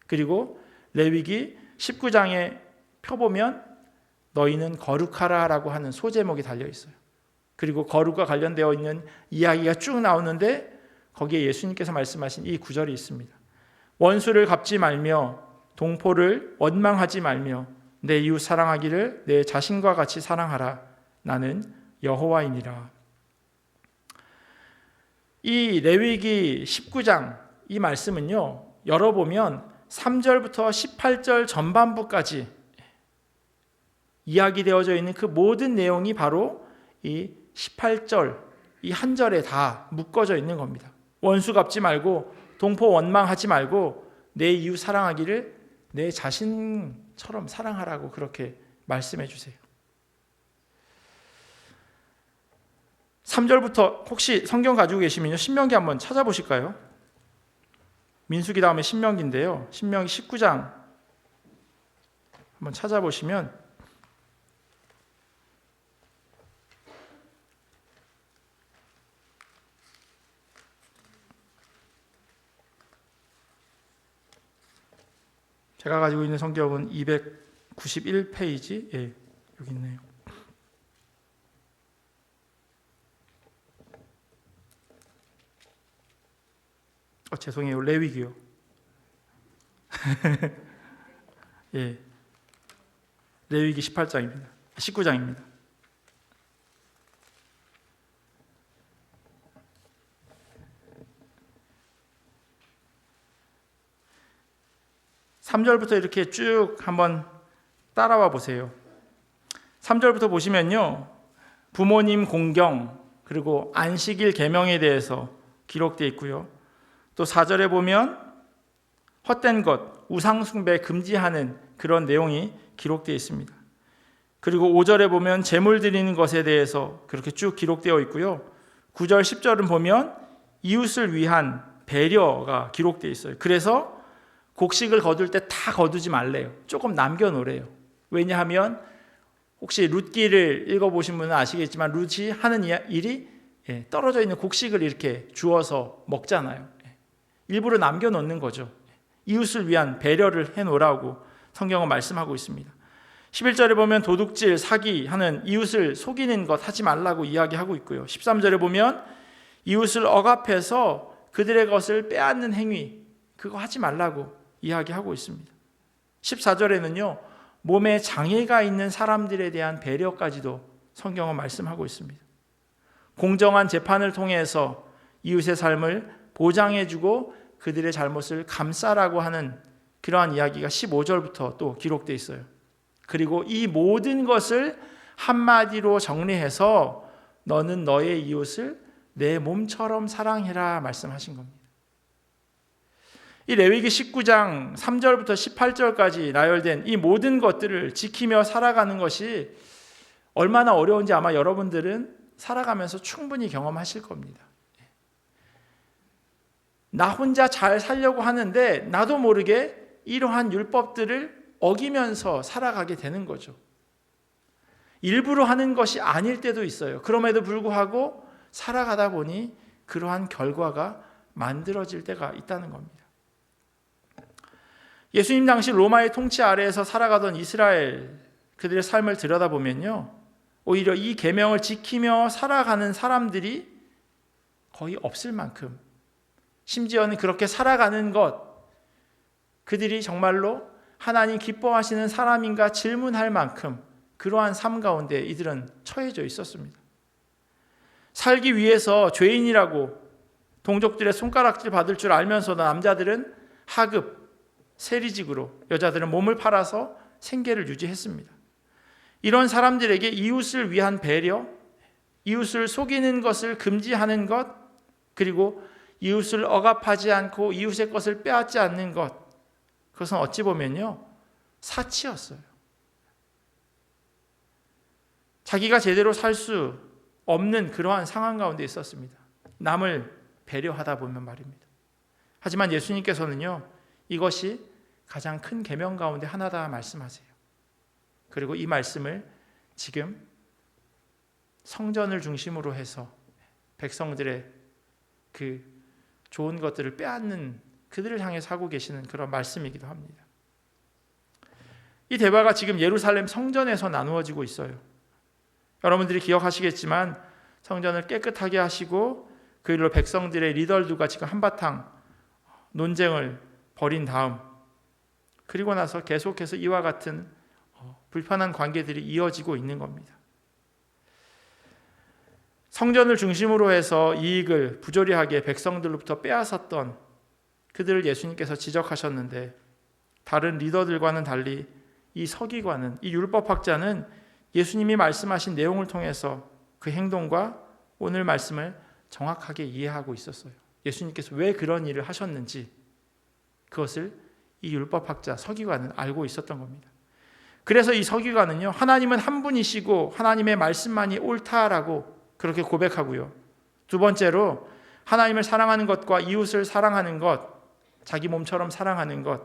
그리고 레위기 19장에 펴보면 너희는 거룩하라 라고 하는 소제목이 달려 있어요. 그리고 거룩과 관련되어 있는 이야기가 쭉 나오는데 거기에 예수님께서 말씀하신 이 구절이 있습니다. 원수를 갚지 말며 동포를 원망하지 말며 내 이웃 사랑하기를 내 자신과 같이 사랑하라. 나는 여호와이니라. 이 레위기 19장 이 말씀은요, 열어보면 3절부터 18절 전반부까지 이야기되어져 있는 그 모든 내용이 바로 이 18절 이 한 절에 다 묶어져 있는 겁니다. 원수 갚지 말고 동포 원망하지 말고 내 이웃 사랑하기를 내 자신처럼 사랑하라고 그렇게 말씀해 주세요. 3절부터 혹시 성경 가지고 계시면요, 신명기 한번 찾아보실까요? 민수기 다음에 신명기인데요, 신명기 19장 한번 찾아보시면 제가 가지고 있는 성경은 291페이지, 예, 여기 있네요. 죄송해요, 레위기요. 예, 레위기 18장입니다. 19장입니다. (3절부터) 이렇게 쭉 한번 따라와 보세요. 3절부터 보시면요, 부모님 공경 그리고 안식일 계명에 대해서 기록되어 있고요. 또 4절에 보면 헛된 것, 우상 숭배 금지하는 그런 내용이 기록되어 있습니다. 그리고 5절에 보면 제물 드리는 것에 대해서 그렇게 쭉 기록되어 있고요. 9절, 10절은 보면 이웃을 위한 배려가 기록되어 있어요. 그래서 곡식을 거둘 때 다 거두지 말래요. 조금 남겨놓으래요. 왜냐하면 혹시 룻기를 읽어보신 분은 아시겠지만 룻이 하는 일이 떨어져 있는 곡식을 이렇게 주워서 먹잖아요. 일부러 남겨놓는 거죠. 이웃을 위한 배려를 해놓으라고 성경은 말씀하고 있습니다. 11절에 보면 도둑질, 사기하는 이웃을 속이는 것 하지 말라고 이야기하고 있고요. 13절에 보면 이웃을 억압해서 그들의 것을 빼앗는 행위, 그거 하지 말라고 이야기하고 있습니다. 14절에는요, 몸에 장애가 있는 사람들에 대한 배려까지도 성경은 말씀하고 있습니다. 공정한 재판을 통해서 이웃의 삶을 보장해주고 그들의 잘못을 감싸라고 하는 그러한 이야기가 15절부터 또 기록되어 있어요. 그리고 이 모든 것을 한마디로 정리해서 너는 너의 이웃을 내 몸처럼 사랑해라 말씀하신 겁니다. 이 레위기 19장 3절부터 18절까지 나열된 이 모든 것들을 지키며 살아가는 것이 얼마나 어려운지 아마 여러분들은 살아가면서 충분히 경험하실 겁니다. 나 혼자 잘 살려고 하는데 나도 모르게 이러한 율법들을 어기면서 살아가게 되는 거죠. 일부러 하는 것이 아닐 때도 있어요. 그럼에도 불구하고 살아가다 보니 그러한 결과가 만들어질 때가 있다는 겁니다. 예수님 당시 로마의 통치 아래에서 살아가던 이스라엘 그들의 삶을 들여다보면요, 오히려 이 계명을 지키며 살아가는 사람들이 거의 없을 만큼, 심지어는 그렇게 살아가는 것, 그들이 정말로 하나님 기뻐하시는 사람인가 질문할 만큼 그러한 삶 가운데 이들은 처해져 있었습니다. 살기 위해서 죄인이라고 동족들의 손가락질 받을 줄 알면서도 남자들은 하급, 세리직으로, 여자들은 몸을 팔아서 생계를 유지했습니다. 이런 사람들에게 이웃을 위한 배려, 이웃을 속이는 것을 금지하는 것, 그리고 이웃을 억압하지 않고 이웃의 것을 빼앗지 않는 것, 그것은 어찌 보면요, 사치였어요. 자기가 제대로 살 수 없는 그러한 상황 가운데 있었습니다. 남을 배려하다 보면 말입니다. 하지만 예수님께서는요, 이것이 가장 큰 계명 가운데 하나다 말씀하세요. 그리고 이 말씀을 지금 성전을 중심으로 해서 백성들의 그 좋은 것들을 빼앗는 그들을 향해 하고 계시는 그런 말씀이기도 합니다. 이 대화가 지금 예루살렘 성전에서 나누어지고 있어요. 여러분들이 기억하시겠지만 성전을 깨끗하게 하시고 그 일로 백성들의 리더들과 지금 한바탕 논쟁을 벌인 다음, 그리고 나서 계속해서 이와 같은 불편한 관계들이 이어지고 있는 겁니다. 성전을 중심으로 해서 이익을 부조리하게 백성들로부터 빼앗았던 그들을 예수님께서 지적하셨는데, 다른 리더들과는 달리 이 서기관은, 이 율법학자는 예수님이 말씀하신 내용을 통해서 그 행동과 오늘 말씀을 정확하게 이해하고 있었어요. 예수님께서 왜 그런 일을 하셨는지 그것을 이 율법학자 서기관은 알고 있었던 겁니다. 그래서 이 서기관은요, 하나님은 한 분이시고 하나님의 말씀만이 옳다라고 그렇게 고백하고요, 두 번째로 하나님을 사랑하는 것과 이웃을 사랑하는 것, 자기 몸처럼 사랑하는 것,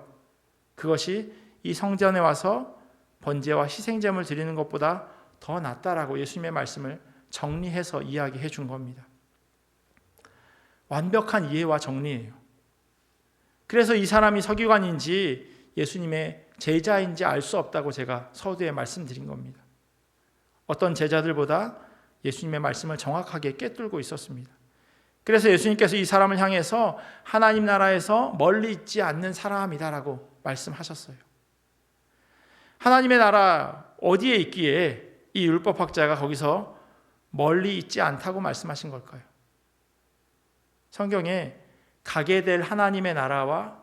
그것이 이 성전에 와서 번제와 희생제물 드리는 것보다 더 낫다라고 예수님의 말씀을 정리해서 이야기해 준 겁니다. 완벽한 이해와 정리예요. 그래서 이 사람이 서기관인지 예수님의 제자인지 알 수 없다고 제가 서두에 말씀드린 겁니다. 어떤 제자들보다 예수님의 말씀을 정확하게 꿰뚫고 있었습니다. 그래서 예수님께서 이 사람을 향해서 하나님 나라에서 멀리 있지 않는 사람이다라고 말씀하셨어요. 하나님의 나라 어디에 있기에 이 율법학자가 거기서 멀리 있지 않다고 말씀하신 걸까요? 성경에 가게 될 하나님의 나라와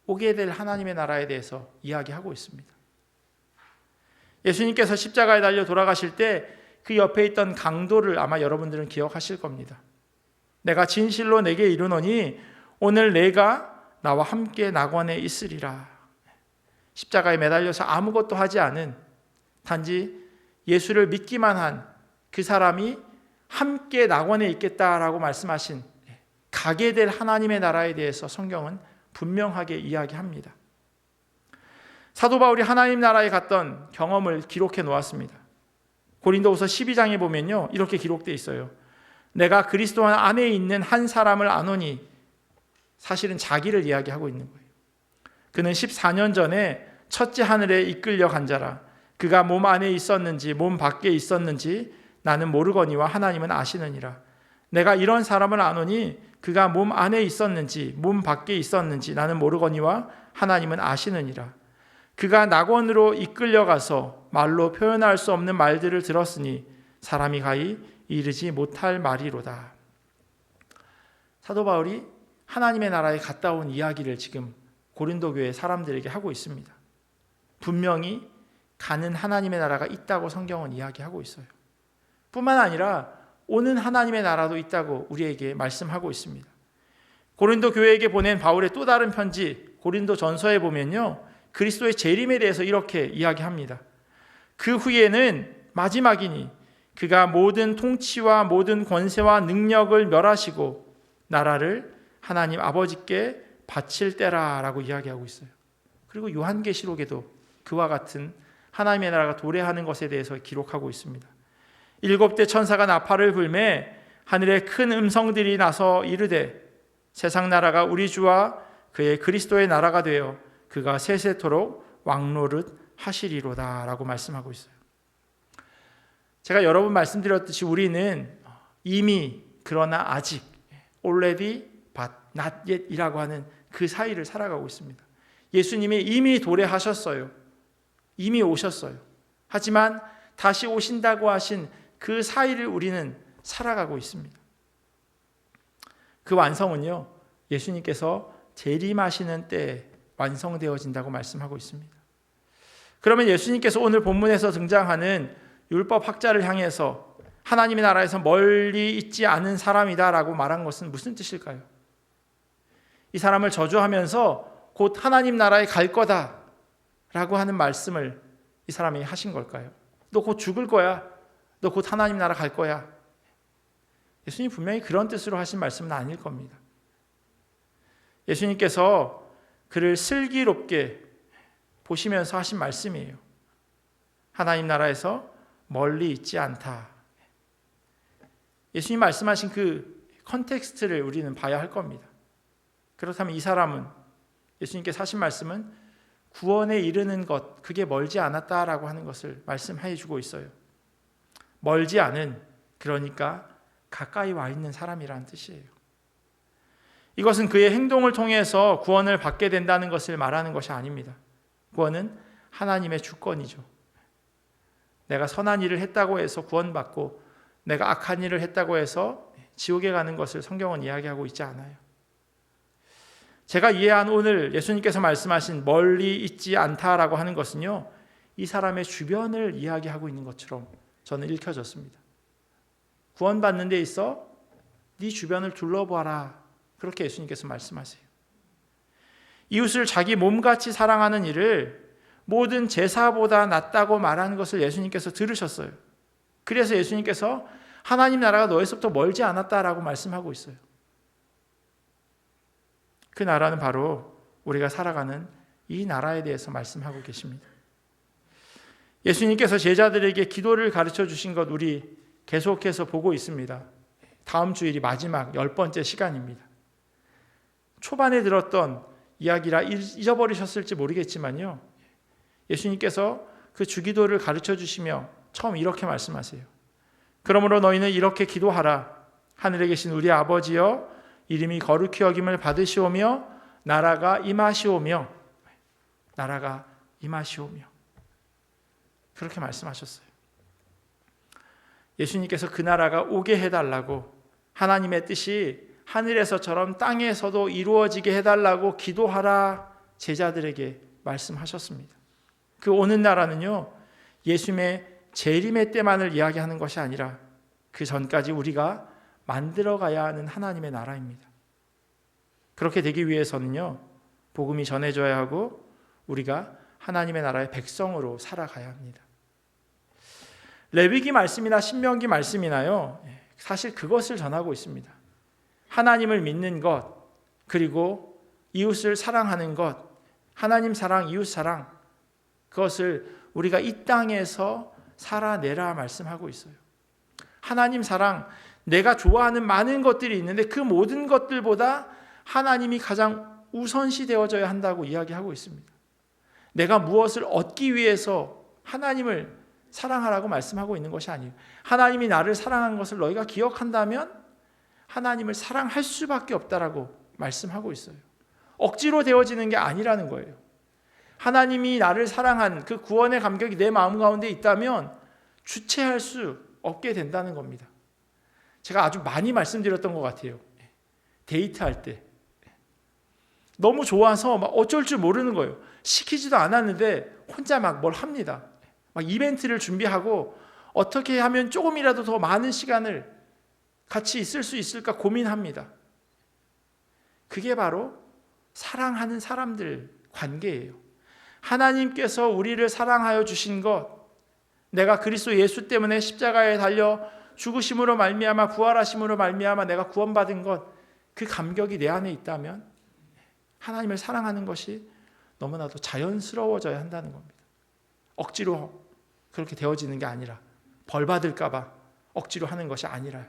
오게 될 하나님의 나라에 대해서 이야기하고 있습니다. 예수님께서 십자가에 달려 돌아가실 때 그 옆에 있던 강도를 아마 여러분들은 기억하실 겁니다. 내가 진실로 내게 이르노니 오늘 내가 나와 함께 낙원에 있으리라. 십자가에 매달려서 아무것도 하지 않은, 단지 예수를 믿기만 한 그 사람이 함께 낙원에 있겠다라고 말씀하신 가게 될 하나님의 나라에 대해서 성경은 분명하게 이야기합니다. 사도 바울이 하나님 나라에 갔던 경험을 기록해 놓았습니다. 고린도후서 12장에 보면요, 이렇게 기록되어 있어요. 내가 그리스도 안에 있는 한 사람을 아노니, 사실은 자기를 이야기하고 있는 거예요. 그는 14년 전에 첫째 하늘에 이끌려 간 자라. 그가 몸 안에 있었는지 몸 밖에 있었는지 나는 모르거니와 하나님은 아시느니라. 내가 이런 사람을 아노니 그가 몸 안에 있었는지 몸 밖에 있었는지 나는 모르거니와 하나님은 아시느니라. 그가 낙원으로 이끌려가서 말로 표현할 수 없는 말들을 들었으니 사람이 가히 이르지 못할 말이로다. 사도 바울이 하나님의 나라에 갔다 온 이야기를 지금 고린도 교회 사람들에게 하고 있습니다. 분명히 가는 하나님의 나라가 있다고 성경은 이야기하고 있어요. 뿐만 아니라 오는 하나님의 나라도 있다고 우리에게 말씀하고 있습니다. 고린도 교회에게 보낸 바울의 또 다른 편지 고린도 전서에 보면요, 그리스도의 재림에 대해서 이렇게 이야기합니다. 그 후에는 마지막이니 그가 모든 통치와 모든 권세와 능력을 멸하시고 나라를 하나님 아버지께 바칠 때라 라고 이야기하고 있어요. 그리고 요한계시록에도 그와 같은 하나님의 나라가 도래하는 것에 대해서 기록하고 있습니다. 7대 천사가 나팔을 불매 하늘에 큰 음성들이 나서 이르되 세상 나라가 우리 주와 그의 그리스도의 나라가 되어 그가 세세토록 왕노릇 하시리로다 라고 말씀하고 있어요. 제가 여러 번 말씀드렸듯이 우리는 이미 그러나 아직 already but not yet 이라고 하는 그 사이를 살아가고 있습니다. 예수님이 이미 도래하셨어요. 이미 오셨어요. 하지만 다시 오신다고 하신 그 사이를 우리는 살아가고 있습니다. 그 완성은요, 예수님께서 재림하시는 때에 완성되어진다고 말씀하고 있습니다. 그러면 예수님께서 오늘 본문에서 등장하는 율법학자를 향해서 하나님의 나라에서 멀리 있지 않은 사람이다 라고 말한 것은 무슨 뜻일까요? 이 사람을 저주하면서 곧 하나님 나라에 갈 거다 라고 하는 말씀을 이 사람이 하신 걸까요? 너 곧 죽을 거야. 너 곧 하나님 나라 갈 거야. 예수님 분명히 그런 뜻으로 하신 말씀은 아닐 겁니다. 예수님께서 그를 슬기롭게 보시면서 하신 말씀이에요. 하나님 나라에서 멀리 있지 않다. 예수님 말씀하신 그 컨텍스트를 우리는 봐야 할 겁니다. 그렇다면 이 사람은, 예수님께서 하신 말씀은 구원에 이르는 것, 그게 멀지 않았다라고 하는 것을 말씀해 주고 있어요. 멀지 않은, 그러니까 가까이 와 있는 사람이라는 뜻이에요. 이것은 그의 행동을 통해서 구원을 받게 된다는 것을 말하는 것이 아닙니다. 구원은 하나님의 주권이죠. 내가 선한 일을 했다고 해서 구원받고 내가 악한 일을 했다고 해서 지옥에 가는 것을 성경은 이야기하고 있지 않아요. 제가 이해한 오늘 예수님께서 말씀하신 멀리 있지 않다라고 하는 것은요, 이 사람의 주변을 이야기하고 있는 것처럼 저는 읽혀졌습니다. 구원받는 데 있어 네 주변을 둘러보아라, 그렇게 예수님께서 말씀하세요. 이웃을 자기 몸같이 사랑하는 일을 모든 제사보다 낫다고 말하는 것을 예수님께서 들으셨어요. 그래서 예수님께서 하나님 나라가 너에서부터 멀지 않았다라고 말씀하고 있어요. 그 나라는 바로 우리가 살아가는 이 나라에 대해서 말씀하고 계십니다. 예수님께서 제자들에게 기도를 가르쳐 주신 것 우리 계속해서 보고 있습니다. 다음 주일이 마지막 10번째 시간입니다. 초반에 들었던 이야기라 잊어버리셨을지 모르겠지만요, 예수님께서 그 주기도를 가르쳐 주시며 처음 이렇게 말씀하세요. 그러므로 너희는 이렇게 기도하라. 하늘에 계신 우리 아버지여, 이름이 거룩히 여김을 받으시오며 나라가 임하시오며, 나라가 임하시오며, 그렇게 말씀하셨어요. 예수님께서 그 나라가 오게 해달라고, 하나님의 뜻이 하늘에서처럼 땅에서도 이루어지게 해달라고 기도하라 제자들에게 말씀하셨습니다. 그 오는 나라는요, 예수님의 재림의 때만을 이야기하는 것이 아니라 그 전까지 우리가 만들어가야 하는 하나님의 나라입니다. 그렇게 되기 위해서는요, 복음이 전해져야 하고 우리가 하나님의 나라의 백성으로 살아가야 합니다. 레위기 말씀이나 신명기 말씀이나요, 사실 그것을 전하고 있습니다. 하나님을 믿는 것, 그리고 이웃을 사랑하는 것, 하나님 사랑, 이웃 사랑, 그것을 우리가 이 땅에서 살아내라 말씀하고 있어요. 하나님 사랑, 내가 좋아하는 많은 것들이 있는데 그 모든 것들보다 하나님이 가장 우선시 되어져야 한다고 이야기하고 있습니다. 내가 무엇을 얻기 위해서 하나님을 사랑하라고 말씀하고 있는 것이 아니에요. 하나님이 나를 사랑한 것을 너희가 기억한다면 하나님을 사랑할 수밖에 없다라고 말씀하고 있어요. 억지로 되어지는 게 아니라는 거예요. 하나님이 나를 사랑한 그 구원의 감격이 내 마음 가운데 있다면 주체할 수 없게 된다는 겁니다. 제가 아주 많이 말씀드렸던 것 같아요. 데이트할 때 너무 좋아서 막 어쩔 줄 모르는 거예요. 시키지도 않았는데 혼자 막 뭘 합니다. 막 이벤트를 준비하고 어떻게 하면 조금이라도 더 많은 시간을 같이 있을 수 있을까 고민합니다. 그게 바로 사랑하는 사람들 관계예요. 하나님께서 우리를 사랑하여 주신 것, 내가 그리스도 예수 때문에 십자가에 달려 죽으심으로 말미암아 부활하심으로 말미암아 내가 구원받은 것, 그 감격이 내 안에 있다면 하나님을 사랑하는 것이 너무나도 자연스러워져야 한다는 겁니다. 억지로 그렇게 되어지는 게 아니라, 벌 받을까 봐 억지로 하는 것이 아니라요.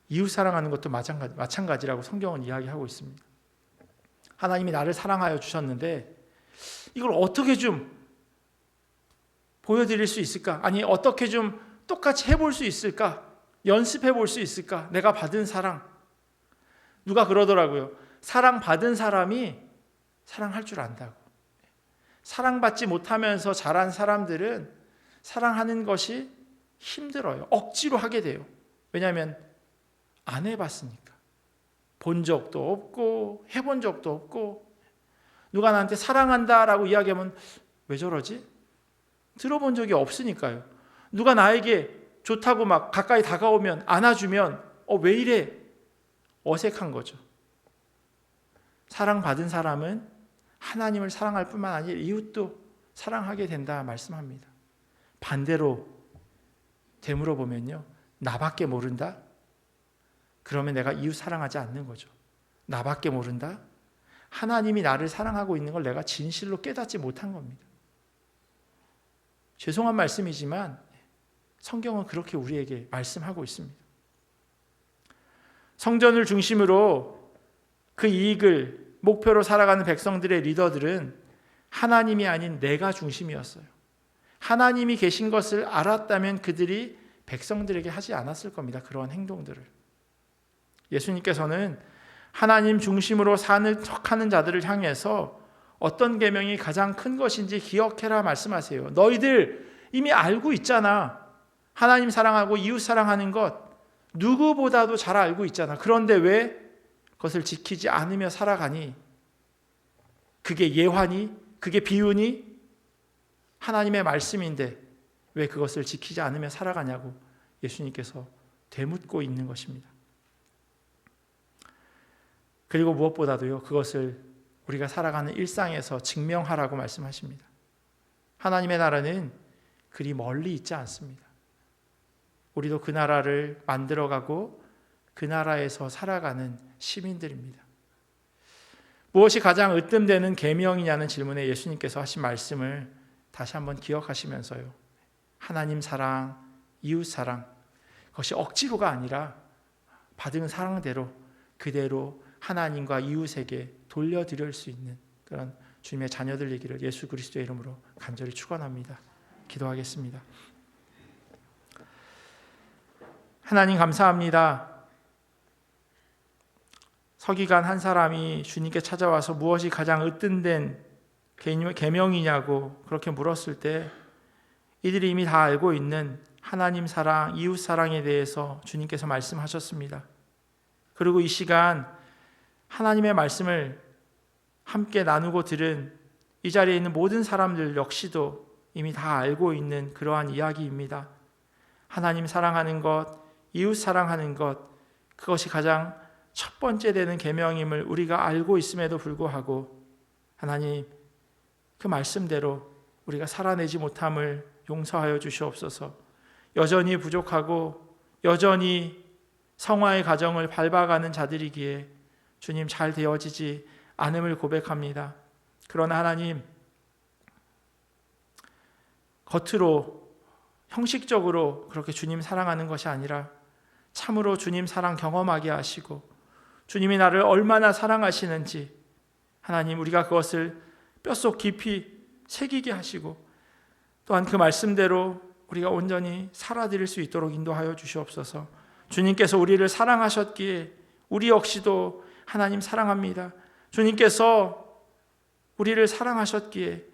이웃 사랑하는 것도 마찬가지라고 성경은 이야기하고 있습니다. 하나님이 나를 사랑하여 주셨는데 이걸 어떻게 좀 보여드릴 수 있을까? 아니 어떻게 좀 똑같이 해볼 수 있을까? 연습해 볼 수 있을까? 내가 받은 사랑. 누가 그러더라고요. 사랑받은 사람이 사랑할 줄 안다고. 사랑받지 못하면서 자란 사람들은 사랑하는 것이 힘들어요. 억지로 하게 돼요. 왜냐하면 안 해봤으니까. 본 적도 없고 해본 적도 없고, 누가 나한테 사랑한다라고 이야기하면 왜 저러지? 들어본 적이 없으니까요. 누가 나에게 좋다고 막 가까이 다가오면 안아주면 왜 이래? 어색한 거죠. 사랑받은 사람은 하나님을 사랑할 뿐만 아니라 이웃도 사랑하게 된다 말씀합니다. 반대로 되물어 보면요, 나밖에 모른다? 그러면 내가 이웃 사랑하지 않는 거죠. 나밖에 모른다? 하나님이 나를 사랑하고 있는 걸 내가 진실로 깨닫지 못한 겁니다. 죄송한 말씀이지만 성경은 그렇게 우리에게 말씀하고 있습니다. 성전을 중심으로 그 이익을 목표로 살아가는 백성들의 리더들은 하나님이 아닌 내가 중심이었어요. 하나님이 계신 것을 알았다면 그들이 백성들에게 하지 않았을 겁니다. 그러한 행동들을. 예수님께서는 하나님 중심으로 사는 척하는 자들을 향해서 어떤 계명이 가장 큰 것인지 기억해라 말씀하세요. 너희들 이미 알고 있잖아. 하나님 사랑하고 이웃 사랑하는 것 누구보다도 잘 알고 있잖아. 그런데 왜 그것을 지키지 않으며 살아가니? 그게 예화니? 그게 비유니? 하나님의 말씀인데 왜 그것을 지키지 않으며 살아가냐고 예수님께서 되묻고 있는 것입니다. 그리고 무엇보다도요, 그것을 우리가 살아가는 일상에서 증명하라고 말씀하십니다. 하나님의 나라는 그리 멀리 있지 않습니다. 우리도 그 나라를 만들어가고 그 나라에서 살아가는 시민들입니다. 무엇이 가장 으뜸되는 계명이냐는 질문에 예수님께서 하신 말씀을 다시 한번 기억하시면서요, 하나님 사랑, 이웃 사랑, 그것이 억지로가 아니라 받은 사랑대로 그대로 하나님과 이웃에게 돌려드릴 수 있는 그런 주님의 자녀들 되기를 예수 그리스도의 이름으로 간절히 축원합니다. 기도하겠습니다. 하나님 감사합니다. 서기관 한 사람이 주님께 찾아와서 무엇이 가장 으뜸된 계명이냐고 그렇게 물었을 때 이들이 이미 다 알고 있는 하나님 사랑, 이웃 사랑에 대해서 주님께서 말씀하셨습니다. 그리고 이 시간 하나님의 말씀을 함께 나누고 들은 이 자리에 있는 모든 사람들 역시도 이미 다 알고 있는 그러한 이야기입니다. 하나님 사랑하는 것, 이웃 사랑하는 것, 그것이 가장 첫 번째 되는 계명임을 우리가 알고 있음에도 불구하고 하나님 그 말씀대로 우리가 살아내지 못함을 용서하여 주시옵소서. 여전히 부족하고 여전히 성화의 가정을 밟아가는 자들이기에 주님 잘 되어지지 않음을 고백합니다. 그러나 하나님, 겉으로 형식적으로 그렇게 주님 사랑하는 것이 아니라 참으로 주님 사랑 경험하게 하시고 주님이 나를 얼마나 사랑하시는지 하나님 우리가 그것을 뼛속 깊이 새기게 하시고 또한 그 말씀대로 우리가 온전히 살아드릴 수 있도록 인도하여 주시옵소서. 주님께서 우리를 사랑하셨기에 우리 역시도 하나님 사랑합니다. 주님께서 우리를 사랑하셨기에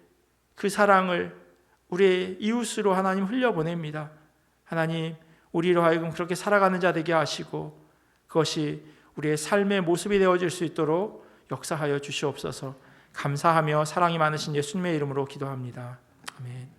그 사랑을 우리의 이웃으로 하나님 흘려보냅니다. 하나님 우리로 하여금 그렇게 살아가는 자 되게 하시고 그것이 우리의 삶의 모습이 되어질 수 있도록 역사하여 주시옵소서. 감사하며 사랑이 많으신 예수님의 이름으로 기도합니다. 아멘.